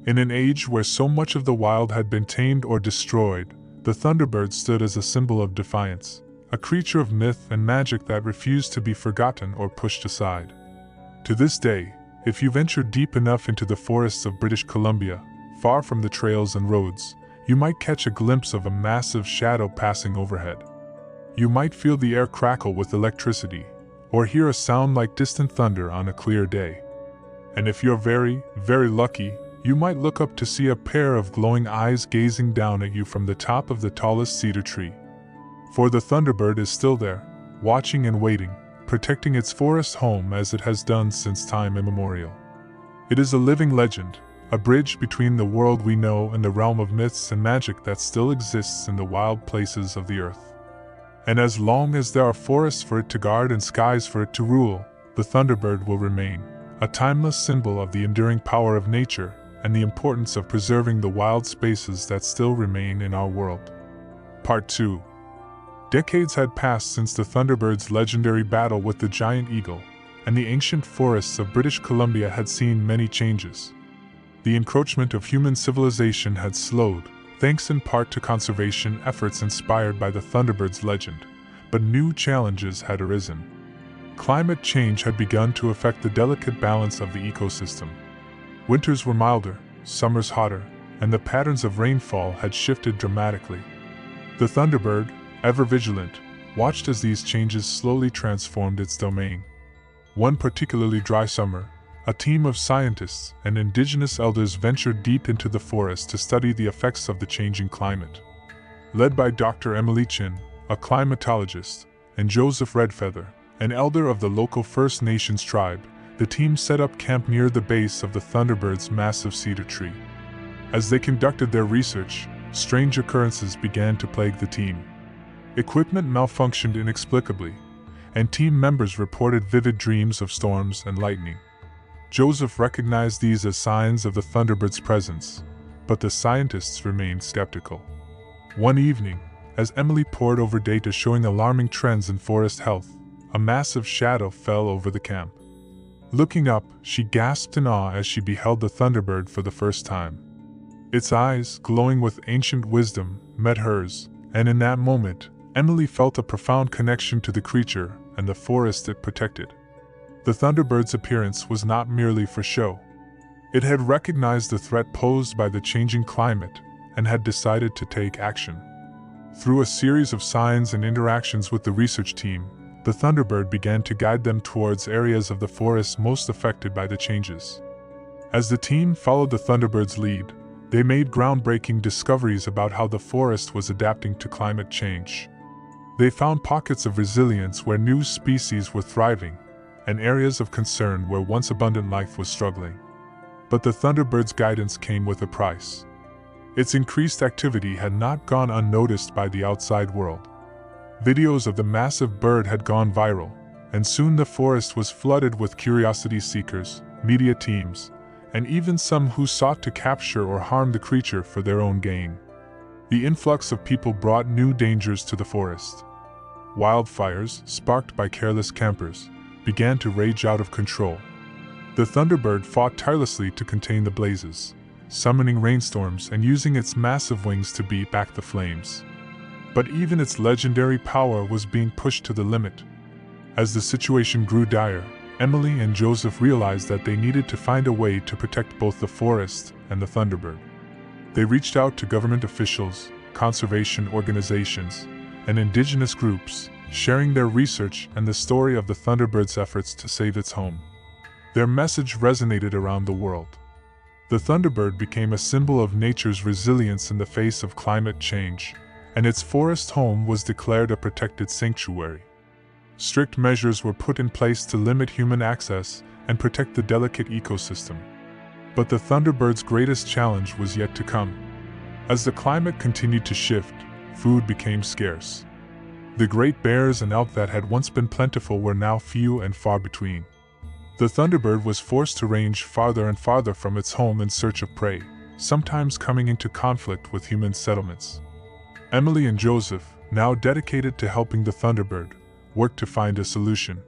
In an age where so much of the wild had been tamed or destroyed, the Thunderbird stood as a symbol of defiance, a creature of myth and magic that refused to be forgotten or pushed aside. To this day, if you venture deep enough into the forests of British Columbia, far from the trails and roads, you might catch a glimpse of a massive shadow passing overhead. You might feel the air crackle with electricity, or hear a sound like distant thunder on a clear day. And if you're very, very lucky, you might look up to see a pair of glowing eyes gazing down at you from the top of the tallest cedar tree. For the Thunderbird is still there, watching and waiting, protecting its forest home as it has done since time immemorial. It is a living legend, a bridge between the world we know and the realm of myths and magic that still exists in the wild places of the earth. And as long as there are forests for it to guard and skies for it to rule, the Thunderbird will remain, a timeless symbol of the enduring power of nature and the importance of preserving the wild spaces that still remain in our world. Part 2. Decades had passed since the Thunderbird's legendary battle with the giant eagle, and the ancient forests of British Columbia had seen many changes. The encroachment of human civilization had slowed, thanks in part to conservation efforts inspired by the Thunderbird's legend, but new challenges had arisen. Climate change had begun to affect the delicate balance of the ecosystem. Winters were milder, summers hotter, and the patterns of rainfall had shifted dramatically. The Thunderbird, ever vigilant, watched as these changes slowly transformed its domain. One particularly dry summer, a team of scientists and indigenous elders ventured deep into the forest to study the effects of the changing climate. Led by Dr. Emily Chin, a climatologist, and Joseph Redfeather, an elder of the local First Nations tribe, the team set up camp near the base of the Thunderbird's massive cedar tree. As they conducted their research, strange occurrences began to plague the team. Equipment malfunctioned inexplicably, and team members reported vivid dreams of storms and lightning. Joseph recognized these as signs of the Thunderbird's presence, but the scientists remained skeptical. One evening, as Emily pored over data showing alarming trends in forest health, a massive shadow fell over the camp. Looking up, she gasped in awe as she beheld the Thunderbird for the first time. Its eyes, glowing with ancient wisdom, met hers, and in that moment, Emily felt a profound connection to the creature and the forest it protected. The Thunderbird's appearance was not merely for show. It had recognized the threat posed by the changing climate and had decided to take action. Through a series of signs and interactions with the research team, the Thunderbird began to guide them towards areas of the forest most affected by the changes. As the team followed the Thunderbird's lead, they made groundbreaking discoveries about how the forest was adapting to climate change. They found pockets of resilience where new species were thriving, and areas of concern where once abundant life was struggling. But the Thunderbird's guidance came with a price. Its increased activity had not gone unnoticed by the outside world. Videos of the massive bird had gone viral, and soon the forest was flooded with curiosity seekers, media teams, and even some who sought to capture or harm the creature for their own gain. The influx of people brought new dangers to the forest. Wildfires, sparked by careless campers, began to rage out of control. The Thunderbird fought tirelessly to contain the blazes, summoning rainstorms and using its massive wings to beat back the flames. But even its legendary power was being pushed to the limit. As the situation grew dire, Emily and Joseph realized that they needed to find a way to protect both the forest and the Thunderbird. They reached out to government officials, conservation organizations, and indigenous groups, sharing their research and the story of the Thunderbird's efforts to save its home. Their message resonated around the world. The Thunderbird became a symbol of nature's resilience in the face of climate change, and its forest home was declared a protected sanctuary. Strict measures were put in place to limit human access and protect the delicate ecosystem. But the Thunderbird's greatest challenge was yet to come. As the climate continued to shift, food became scarce. The great bears and elk that had once been plentiful were now few and far between. The Thunderbird was forced to range farther and farther from its home in search of prey, sometimes coming into conflict with human settlements. Emily and Joseph, now dedicated to helping the Thunderbird, worked to find a solution.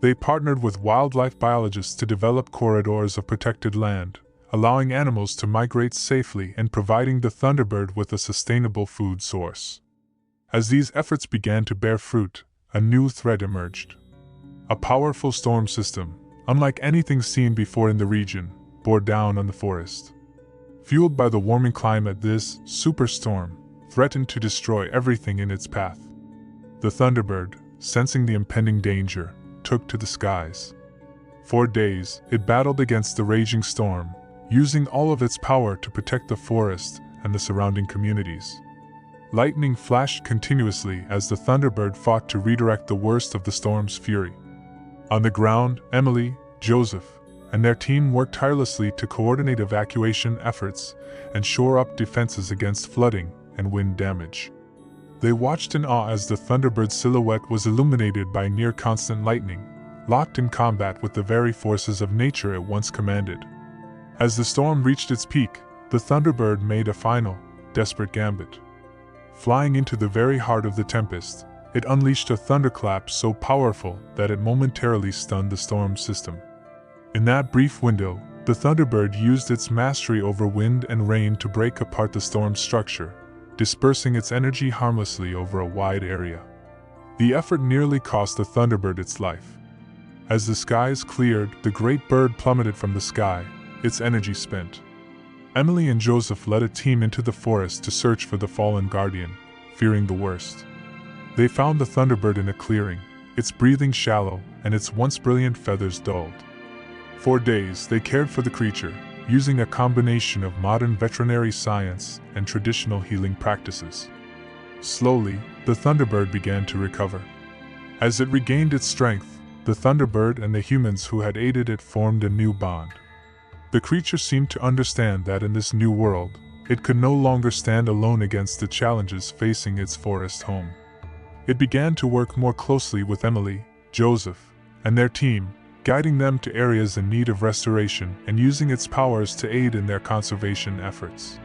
They partnered with wildlife biologists to develop corridors of protected land, allowing animals to migrate safely and providing the Thunderbird with a sustainable food source. As these efforts began to bear fruit, a new threat emerged. A powerful storm system, unlike anything seen before in the region, bore down on the forest. Fueled by the warming climate, this superstorm threatened to destroy everything in its path. The Thunderbird, sensing the impending danger, took to the skies. For days, it battled against the raging storm, using all of its power to protect the forest and the surrounding communities. Lightning flashed continuously as the Thunderbird fought to redirect the worst of the storm's fury. On the ground, Emily, Joseph, and their team worked tirelessly to coordinate evacuation efforts and shore up defenses against flooding and wind damage. They watched in awe as the Thunderbird's silhouette was illuminated by near-constant lightning, locked in combat with the very forces of nature it once commanded. As the storm reached its peak, the Thunderbird made a final, desperate gambit. Flying into the very heart of the tempest, it unleashed a thunderclap so powerful that it momentarily stunned the storm system. In that brief window, the Thunderbird used its mastery over wind and rain to break apart the storm's structure, dispersing its energy harmlessly over a wide area. The effort nearly cost the Thunderbird its life. As the skies cleared, the great bird plummeted from the sky, its energy spent. Emily and Joseph led a team into the forest to search for the fallen guardian, fearing the worst. They found the Thunderbird in a clearing, its breathing shallow and its once brilliant feathers dulled. For days they cared for the creature, using a combination of modern veterinary science and traditional healing practices. Slowly, the Thunderbird began to recover. As it regained its strength, the Thunderbird and the humans who had aided it formed a new bond. The creature seemed to understand that in this new world, it could no longer stand alone against the challenges facing its forest home. It began to work more closely with Emily, Joseph, and their team, guiding them to areas in need of restoration and using its powers to aid in their conservation efforts.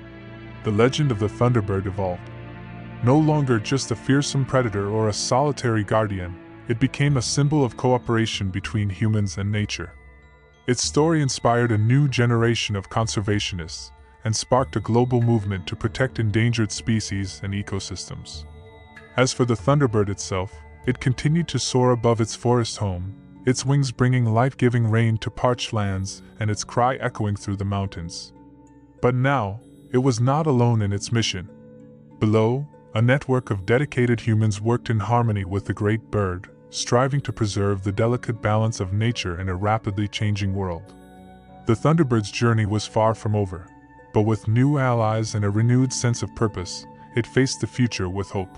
The legend of the Thunderbird evolved. No longer just a fearsome predator or a solitary guardian, it became a symbol of cooperation between humans and nature. Its story inspired a new generation of conservationists and sparked a global movement to protect endangered species and ecosystems. As for the Thunderbird itself, it continued to soar above its forest home, its wings bringing life-giving rain to parched lands and its cry echoing through the mountains. But now, it was not alone in its mission. Below, a network of dedicated humans worked in harmony with the great bird, striving to preserve the delicate balance of nature in a rapidly changing world. The Thunderbird's journey was far from over, but with new allies and a renewed sense of purpose, it faced the future with hope.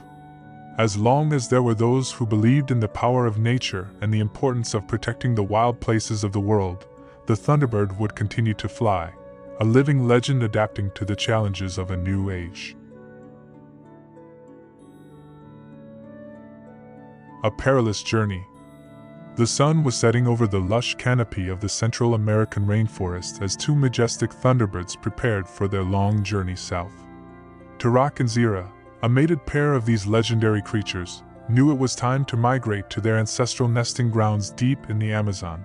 As long as there were those who believed in the power of nature and the importance of protecting the wild places of the world, the Thunderbird would continue to fly, a living legend adapting to the challenges of a new age. A perilous journey. The sun was setting over the lush canopy of the Central American rainforest as two majestic Thunderbirds prepared for their long journey south. Tarak and Zira, a mated pair of these legendary creatures, knew it was time to migrate to their ancestral nesting grounds deep in the Amazon.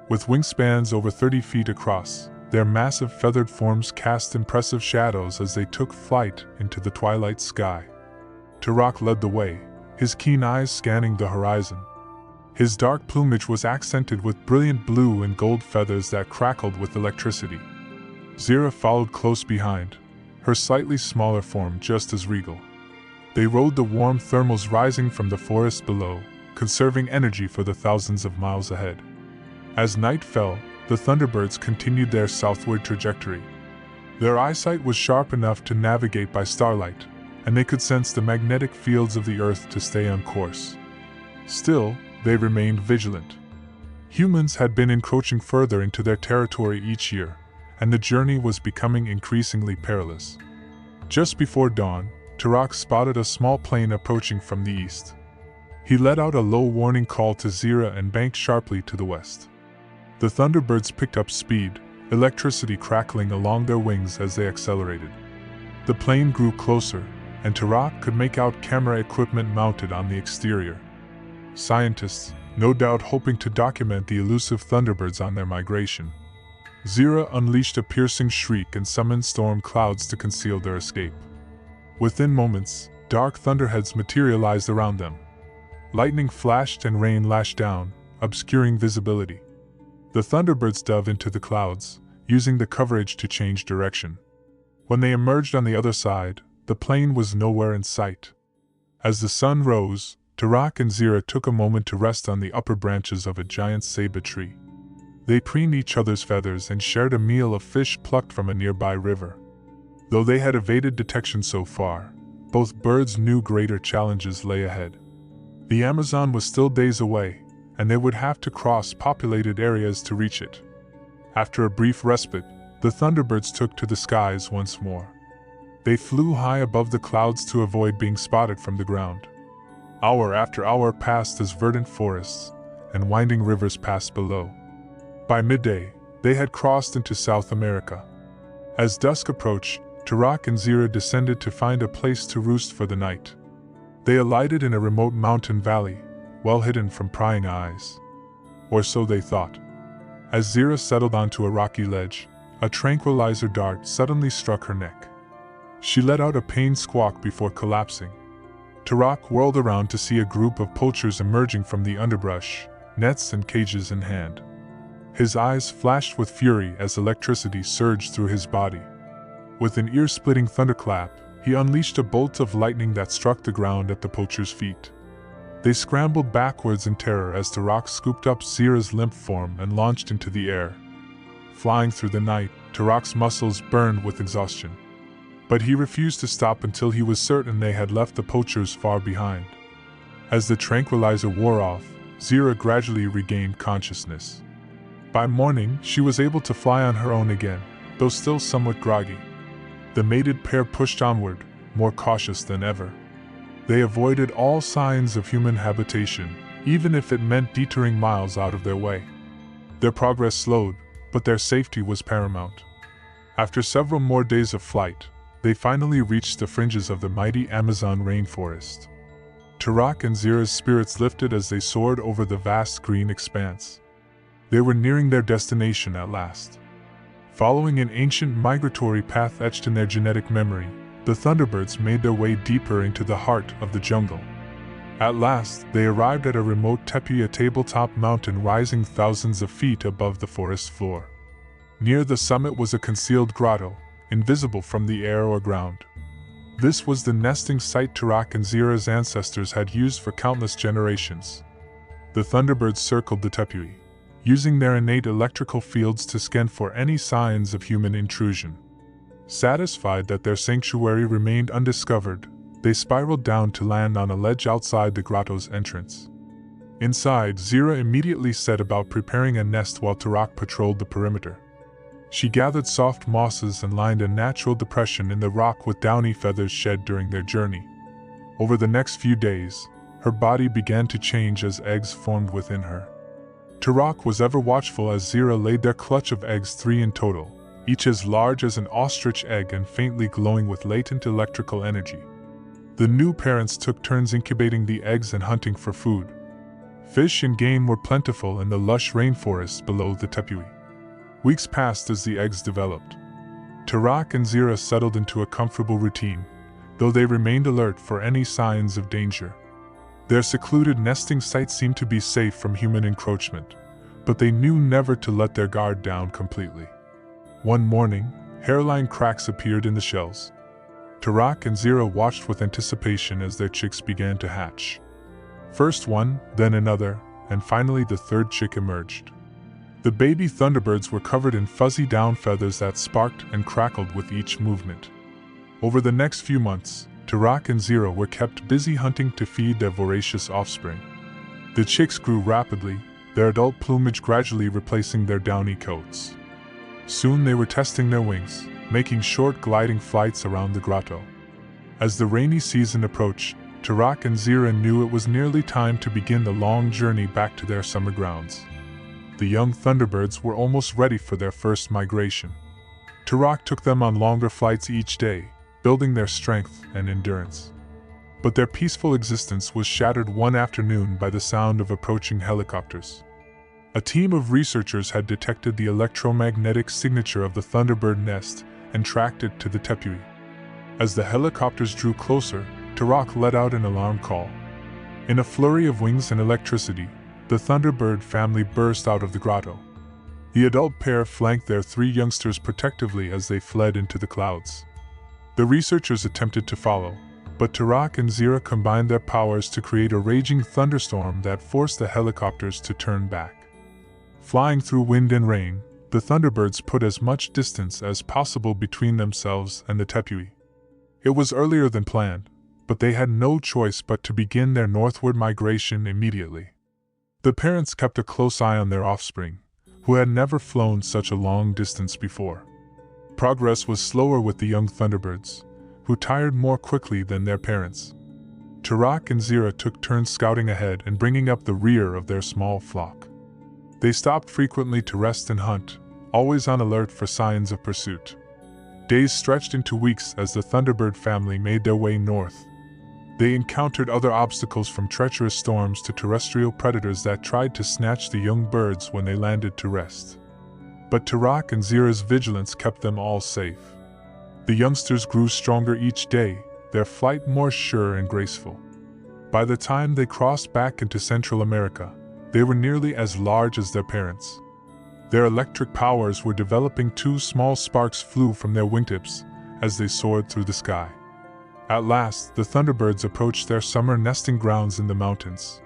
With wingspans over 30 feet across, their massive feathered forms cast impressive shadows as they took flight into the twilight sky. Tarak led the way, his keen eyes scanning the horizon. His dark plumage was accented with brilliant blue and gold feathers that crackled with electricity. Zira followed close behind, her slightly smaller form just as regal. They rode the warm thermals rising from the forest below, conserving energy for the thousands of miles ahead. As night fell, the Thunderbirds continued their southward trajectory. Their eyesight was sharp enough to navigate by starlight, and they could sense the magnetic fields of the Earth to stay on course. Still, they remained vigilant. Humans had been encroaching further into their territory each year, and the journey was becoming increasingly perilous. Just before dawn, Tarak spotted a small plane approaching from the east. He let out a low warning call to Zira and banked sharply to the west. The Thunderbirds picked up speed, electricity crackling along their wings as they accelerated. The plane grew closer, and Tarak could make out camera equipment mounted on the exterior. Scientists, no doubt hoping to document the elusive Thunderbirds on their migration. Zira unleashed a piercing shriek and summoned storm clouds to conceal their escape. Within moments, dark thunderheads materialized around them. Lightning flashed and rain lashed down, obscuring visibility. The Thunderbirds dove into the clouds, using the coverage to change direction. When they emerged on the other side, the plane was nowhere in sight. As the sun rose, Tarak and Zira took a moment to rest on the upper branches of a giant ceiba tree. They preened each other's feathers and shared a meal of fish plucked from a nearby river. Though they had evaded detection so far, both birds knew greater challenges lay ahead. The Amazon was still days away, and they would have to cross populated areas to reach it. After a brief respite, the Thunderbirds took to the skies once more. They flew high above the clouds to avoid being spotted from the ground. Hour after hour passed as verdant forests and winding rivers passed below. By midday, they had crossed into South America. As dusk approached, Tarak and Zira descended to find a place to roost for the night. They alighted in a remote mountain valley, well hidden from prying eyes. Or so they thought. As Zira settled onto a rocky ledge, a tranquilizer dart suddenly struck her neck. She let out a pained squawk before collapsing. Tarak whirled around to see a group of poachers emerging from the underbrush, nets and cages in hand. His eyes flashed with fury as electricity surged through his body. With an ear-splitting thunderclap, he unleashed a bolt of lightning that struck the ground at the poachers' feet. They scrambled backwards in terror as Tarak scooped up Zira's limp form and launched into the air. Flying through the night, Tarak's muscles burned with exhaustion. But he refused to stop until he was certain they had left the poachers far behind. As the tranquilizer wore off, Zira gradually regained consciousness. By morning, she was able to fly on her own again, though still somewhat groggy. The mated pair pushed onward, more cautious than ever. They avoided all signs of human habitation, even if it meant detouring miles out of their way. Their progress slowed, but their safety was paramount. After several more days of flight, they finally reached the fringes of the mighty Amazon rainforest. Tarak and Zira's spirits lifted as they soared over the vast green expanse. They were nearing their destination at last. Following an ancient migratory path etched in their genetic memory, the Thunderbirds made their way deeper into the heart of the jungle. At last, they arrived at a remote teepee, a tabletop mountain rising thousands of feet above the forest floor. Near the summit was a concealed grotto, invisible from the air or ground. This was the nesting site Tarak and Zira's ancestors had used for countless generations. The Thunderbirds circled the teepee, using their innate electrical fields to scan for any signs of human intrusion. Satisfied that their sanctuary remained undiscovered, they spiraled down to land on a ledge outside the grotto's entrance. Inside, Zira immediately set about preparing a nest while Tarak patrolled the perimeter. She gathered soft mosses and lined a natural depression in the rock with downy feathers shed during their journey. Over the next few days, her body began to change as eggs formed within her. Tarak was ever watchful as Zira laid their clutch of eggs, 3 in total, each as large as an ostrich egg and faintly glowing with latent electrical energy. The new parents took turns incubating the eggs and hunting for food. Fish and game were plentiful in the lush rainforests below the teepee. Weeks passed as the eggs developed. Tarak and Zira settled into a comfortable routine, though they remained alert for any signs of danger. Their secluded nesting site seemed to be safe from human encroachment, but they knew never to let their guard down completely. One morning, hairline cracks appeared in the shells. Tarak and Zira watched with anticipation as their chicks began to hatch. First one, then another, and finally the third chick emerged. The baby Thunderbirds were covered in fuzzy down feathers that sparked and crackled with each movement. Over the next few months, Tarak and Zira were kept busy hunting to feed their voracious offspring. The chicks grew rapidly, their adult plumage gradually replacing their downy coats. Soon they were testing their wings, making short gliding flights around the grotto. As the rainy season approached, Tarak and Zira knew it was nearly time to begin the long journey back to their summer grounds. The young Thunderbirds were almost ready for their first migration. Tarak took them on longer flights each day, building their strength and endurance. But their peaceful existence was shattered one afternoon by the sound of approaching helicopters. A team of researchers had detected the electromagnetic signature of the Thunderbird nest and tracked it to the teepee. As the helicopters drew closer, Tarak let out an alarm call. In a flurry of wings and electricity, the Thunderbird family burst out of the grotto. The adult pair flanked their 3 youngsters protectively as they fled into the clouds. The researchers attempted to follow, but Tarak and Zira combined their powers to create a raging thunderstorm that forced the helicopters to turn back. Flying through wind and rain, the Thunderbirds put as much distance as possible between themselves and the teepee. It was earlier than planned, but they had no choice but to begin their northward migration immediately. The parents kept a close eye on their offspring, who had never flown such a long distance before. Progress was slower with the young Thunderbirds, who tired more quickly than their parents. Tarak and Zira took turns scouting ahead and bringing up the rear of their small flock. They stopped frequently to rest and hunt, always on alert for signs of pursuit. Days stretched into weeks as the Thunderbird family made their way north. They encountered other obstacles, from treacherous storms to terrestrial predators that tried to snatch the young birds when they landed to rest. But Tarak and Zira's vigilance kept them all safe. The youngsters grew stronger each day, their flight more sure and graceful. By the time they crossed back into Central America, they were nearly as large as their parents. Their electric powers were developing. 2 small sparks flew from their wingtips as they soared through the sky. At last, the Thunderbirds approached their summer nesting grounds in the mountains.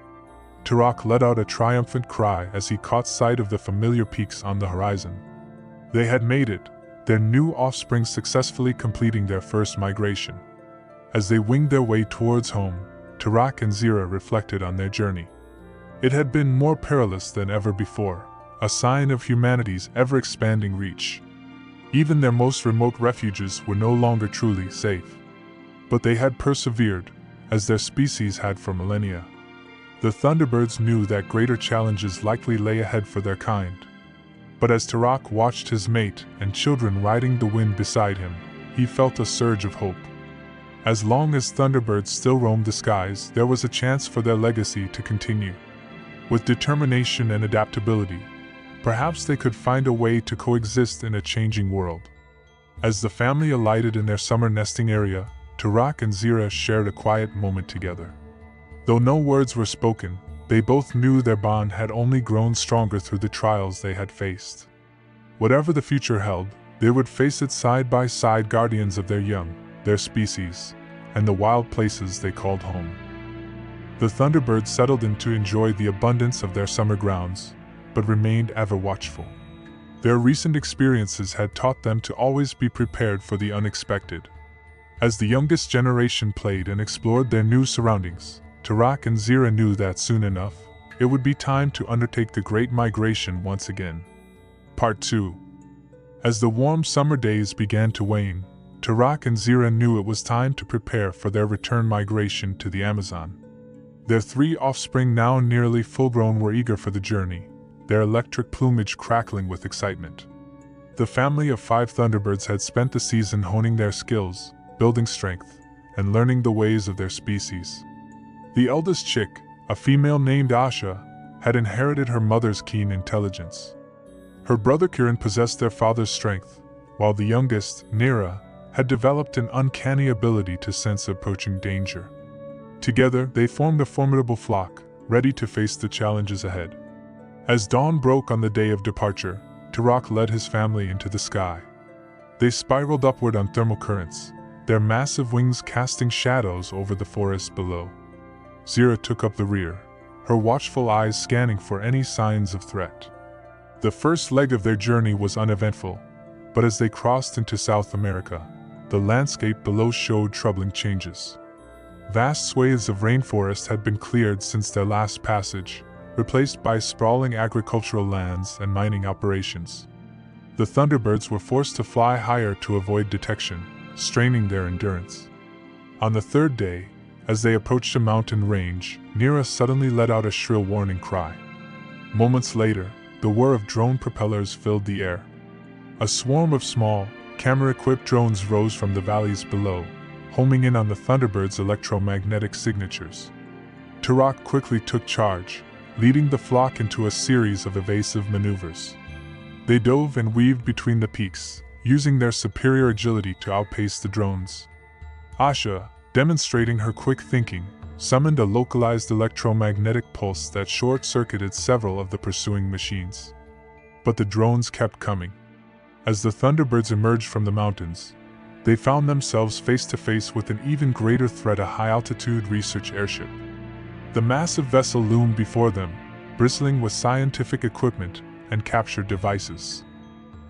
Tarak let out a triumphant cry as he caught sight of the familiar peaks on the horizon. They had made it, their new offspring successfully completing their first migration. As they winged their way towards home, Tarak and Zira reflected on their journey. It had been more perilous than ever before, a sign of humanity's ever-expanding reach. Even their most remote refuges were no longer truly safe. But they had persevered, as their species had for millennia. The Thunderbirds knew that greater challenges likely lay ahead for their kind. But as Tarak watched his mate and children riding the wind beside him, he felt a surge of hope. As long as Thunderbirds still roamed the skies, there was a chance for their legacy to continue. With determination and adaptability, Perhaps they could find a way to coexist in a changing world. As the family alighted in their summer nesting area, Tarak and Zira shared a quiet moment together. Though no words were spoken, they both knew their bond had only grown stronger through the trials they had faced. Whatever the future held, they would face it side by side, guardians of their young, their species, and the wild places they called home. The Thunderbirds settled in to enjoy the abundance of their summer grounds, but remained ever watchful. Their recent experiences had taught them to always be prepared for the unexpected. As the youngest generation played and explored their new surroundings, Tarak and Zira knew that soon enough, it would be time to undertake the Great Migration once again. Part 2. As the warm summer days began to wane, Tarak and Zira knew it was time to prepare for their return migration to the Amazon. Their 3 offspring, now nearly full-grown, were eager for the journey, their electric plumage crackling with excitement. The family of 5 Thunderbirds had spent the season honing their skills, building strength, and learning the ways of their species. The eldest chick, a female named Asha, had inherited her mother's keen intelligence. Her brother Kiran possessed their father's strength, while the youngest, Nira, had developed an uncanny ability to sense approaching danger. Together, they formed a formidable flock, ready to face the challenges ahead. As dawn broke on the day of departure, Tarak led his family into the sky. They spiraled upward on thermal currents, their massive wings casting shadows over the forest below. Zira took up the rear, her watchful eyes scanning for any signs of threat. The first leg of their journey was uneventful, but as they crossed into South America, the landscape below showed troubling changes. Vast swathes of rainforest had been cleared since their last passage, replaced by sprawling agricultural lands and mining operations. The Thunderbirds were forced to fly higher to avoid detection, straining their endurance. On the 3rd day, as they approached a mountain range, Nira suddenly let out a shrill warning cry. Moments later, the whir of drone propellers filled the air. A swarm of small, camera-equipped drones rose from the valleys below, homing in on the Thunderbirds' electromagnetic signatures. Tarak quickly took charge, leading the flock into a series of evasive maneuvers. They dove and weaved between the peaks, using their superior agility to outpace the drones. Asha, demonstrating her quick thinking, summoned a localized electromagnetic pulse that short-circuited several of the pursuing machines. But the drones kept coming. As the Thunderbirds emerged from the mountains, they found themselves face to face with an even greater threat: a high-altitude research airship. The massive vessel loomed before them, bristling with scientific equipment and captured devices.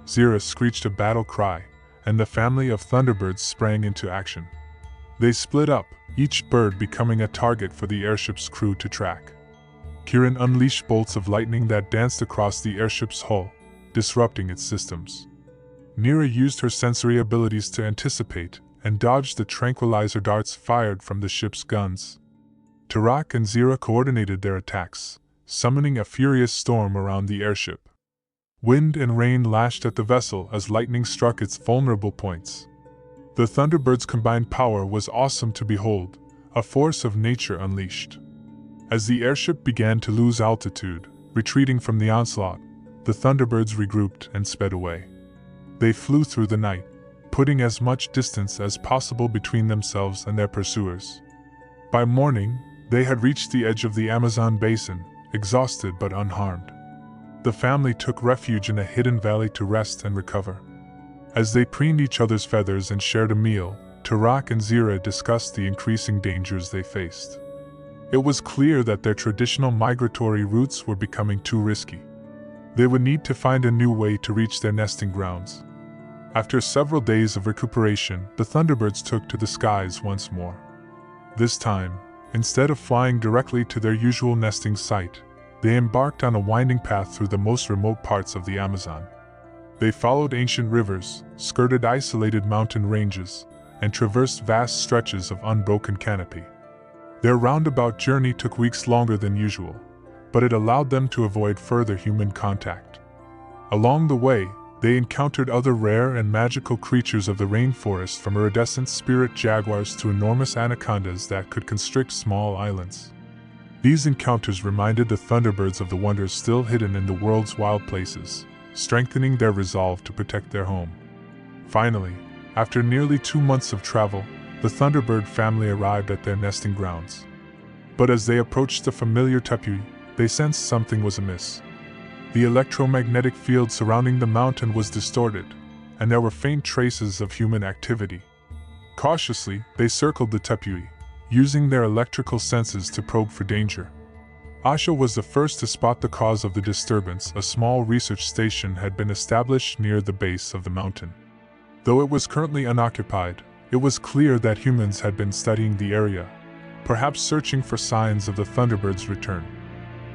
Zira screeched a battle cry, and the family of Thunderbirds sprang into action. They split up, each bird becoming a target for the airship's crew to track. Kiran unleashed bolts of lightning that danced across the airship's hull, disrupting its systems. Nira used her sensory abilities to anticipate and dodge the tranquilizer darts fired from the ship's guns. Tarak and Zira coordinated their attacks, summoning a furious storm around the airship. Wind and rain lashed at the vessel as lightning struck its vulnerable points. The Thunderbirds' combined power was awesome to behold, a force of nature unleashed. As the airship began to lose altitude, retreating from the onslaught, the Thunderbirds regrouped and sped away. They flew through the night, putting as much distance as possible between themselves and their pursuers. By morning, they had reached the edge of the Amazon basin, exhausted but unharmed. The family took refuge in a hidden valley to rest and recover. As they preened each other's feathers and shared a meal, Tarak and Zira discussed the increasing dangers they faced. It was clear that their traditional migratory routes were becoming too risky. They would need to find a new way to reach their nesting grounds. After several days of recuperation, the Thunderbirds took to the skies once more. This time, instead of flying directly to their usual nesting site, they embarked on a winding path through the most remote parts of the Amazon. They followed ancient rivers, skirted isolated mountain ranges, and traversed vast stretches of unbroken canopy. Their roundabout journey took weeks longer than usual, but it allowed them to avoid further human contact. Along the way, they encountered other rare and magical creatures of the rainforest, from iridescent spirit jaguars to enormous anacondas that could constrict small islands. These encounters reminded the Thunderbirds of the wonders still hidden in the world's wild places, strengthening their resolve to protect their home. Finally, after nearly 2 months of travel, the Thunderbird family arrived at their nesting grounds. But as they approached the familiar teepee, they sensed something was amiss. The electromagnetic field surrounding the mountain was distorted, and there were faint traces of human activity. Cautiously, they circled the teepee, using their electrical senses to probe for danger. Asha was the first to spot the cause of the disturbance. A small research station had been established near the base of the mountain. Though it was currently unoccupied, it was clear that humans had been studying the area, perhaps searching for signs of the Thunderbird's return.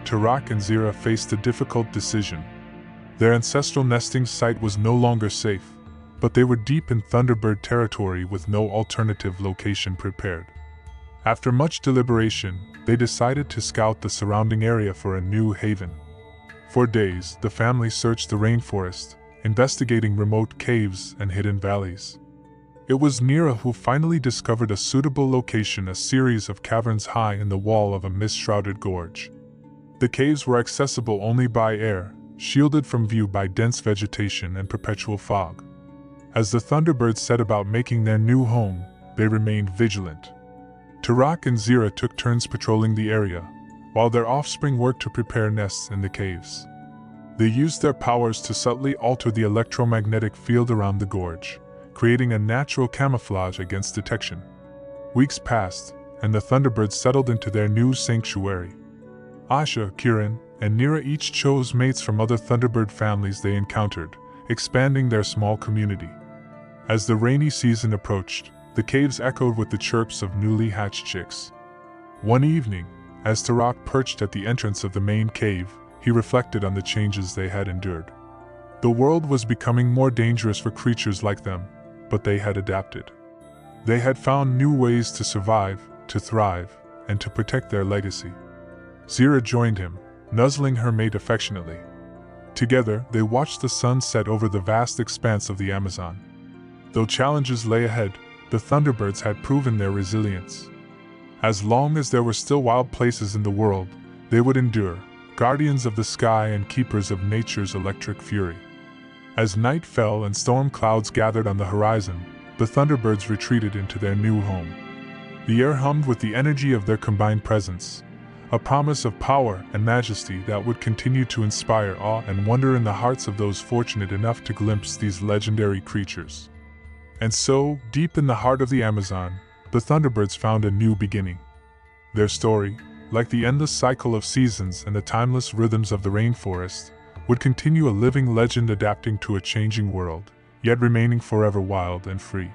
Tarak and Zira faced a difficult decision. Their ancestral nesting site was no longer safe, but they were deep in Thunderbird territory with no alternative location prepared. After much deliberation, they decided to scout the surrounding area for a new haven. For days, the family searched the rainforest, investigating remote caves and hidden valleys. It was Nira who finally discovered a suitable location, a series of caverns high in the wall of a mist-shrouded gorge. The caves were accessible only by air, shielded from view by dense vegetation and perpetual fog. As the Thunderbirds set about making their new home, they remained vigilant. Tarak and Zira took turns patrolling the area, while their offspring worked to prepare nests in the caves. They used their powers to subtly alter the electromagnetic field around the gorge, creating a natural camouflage against detection. Weeks passed, and the Thunderbirds settled into their new sanctuary. Asha, Kiran, and Nira each chose mates from other Thunderbird families they encountered, expanding their small community. As the rainy season approached, the caves echoed with the chirps of newly hatched chicks. One evening, as Tarak perched at the entrance of the main cave, he reflected on the changes they had endured. The world was becoming more dangerous for creatures like them, but they had adapted. They had found new ways to survive, to thrive, and to protect their legacy. Zira joined him, nuzzling her mate affectionately. Together, they watched the sun set over the vast expanse of the Amazon. Though challenges lay ahead, the Thunderbirds had proven their resilience. As long as there were still wild places in the world, they would endure, guardians of the sky and keepers of nature's electric fury. As night fell and storm clouds gathered on the horizon, the Thunderbirds retreated into their new home. The air hummed with the energy of their combined presence, a promise of power and majesty that would continue to inspire awe and wonder in the hearts of those fortunate enough to glimpse these legendary creatures. And so, deep in the heart of the Amazon, the Thunderbirds found a new beginning. Their story, like the endless cycle of seasons and the timeless rhythms of the rainforest, would continue a living legend adapting to a changing world, yet remaining forever wild and free.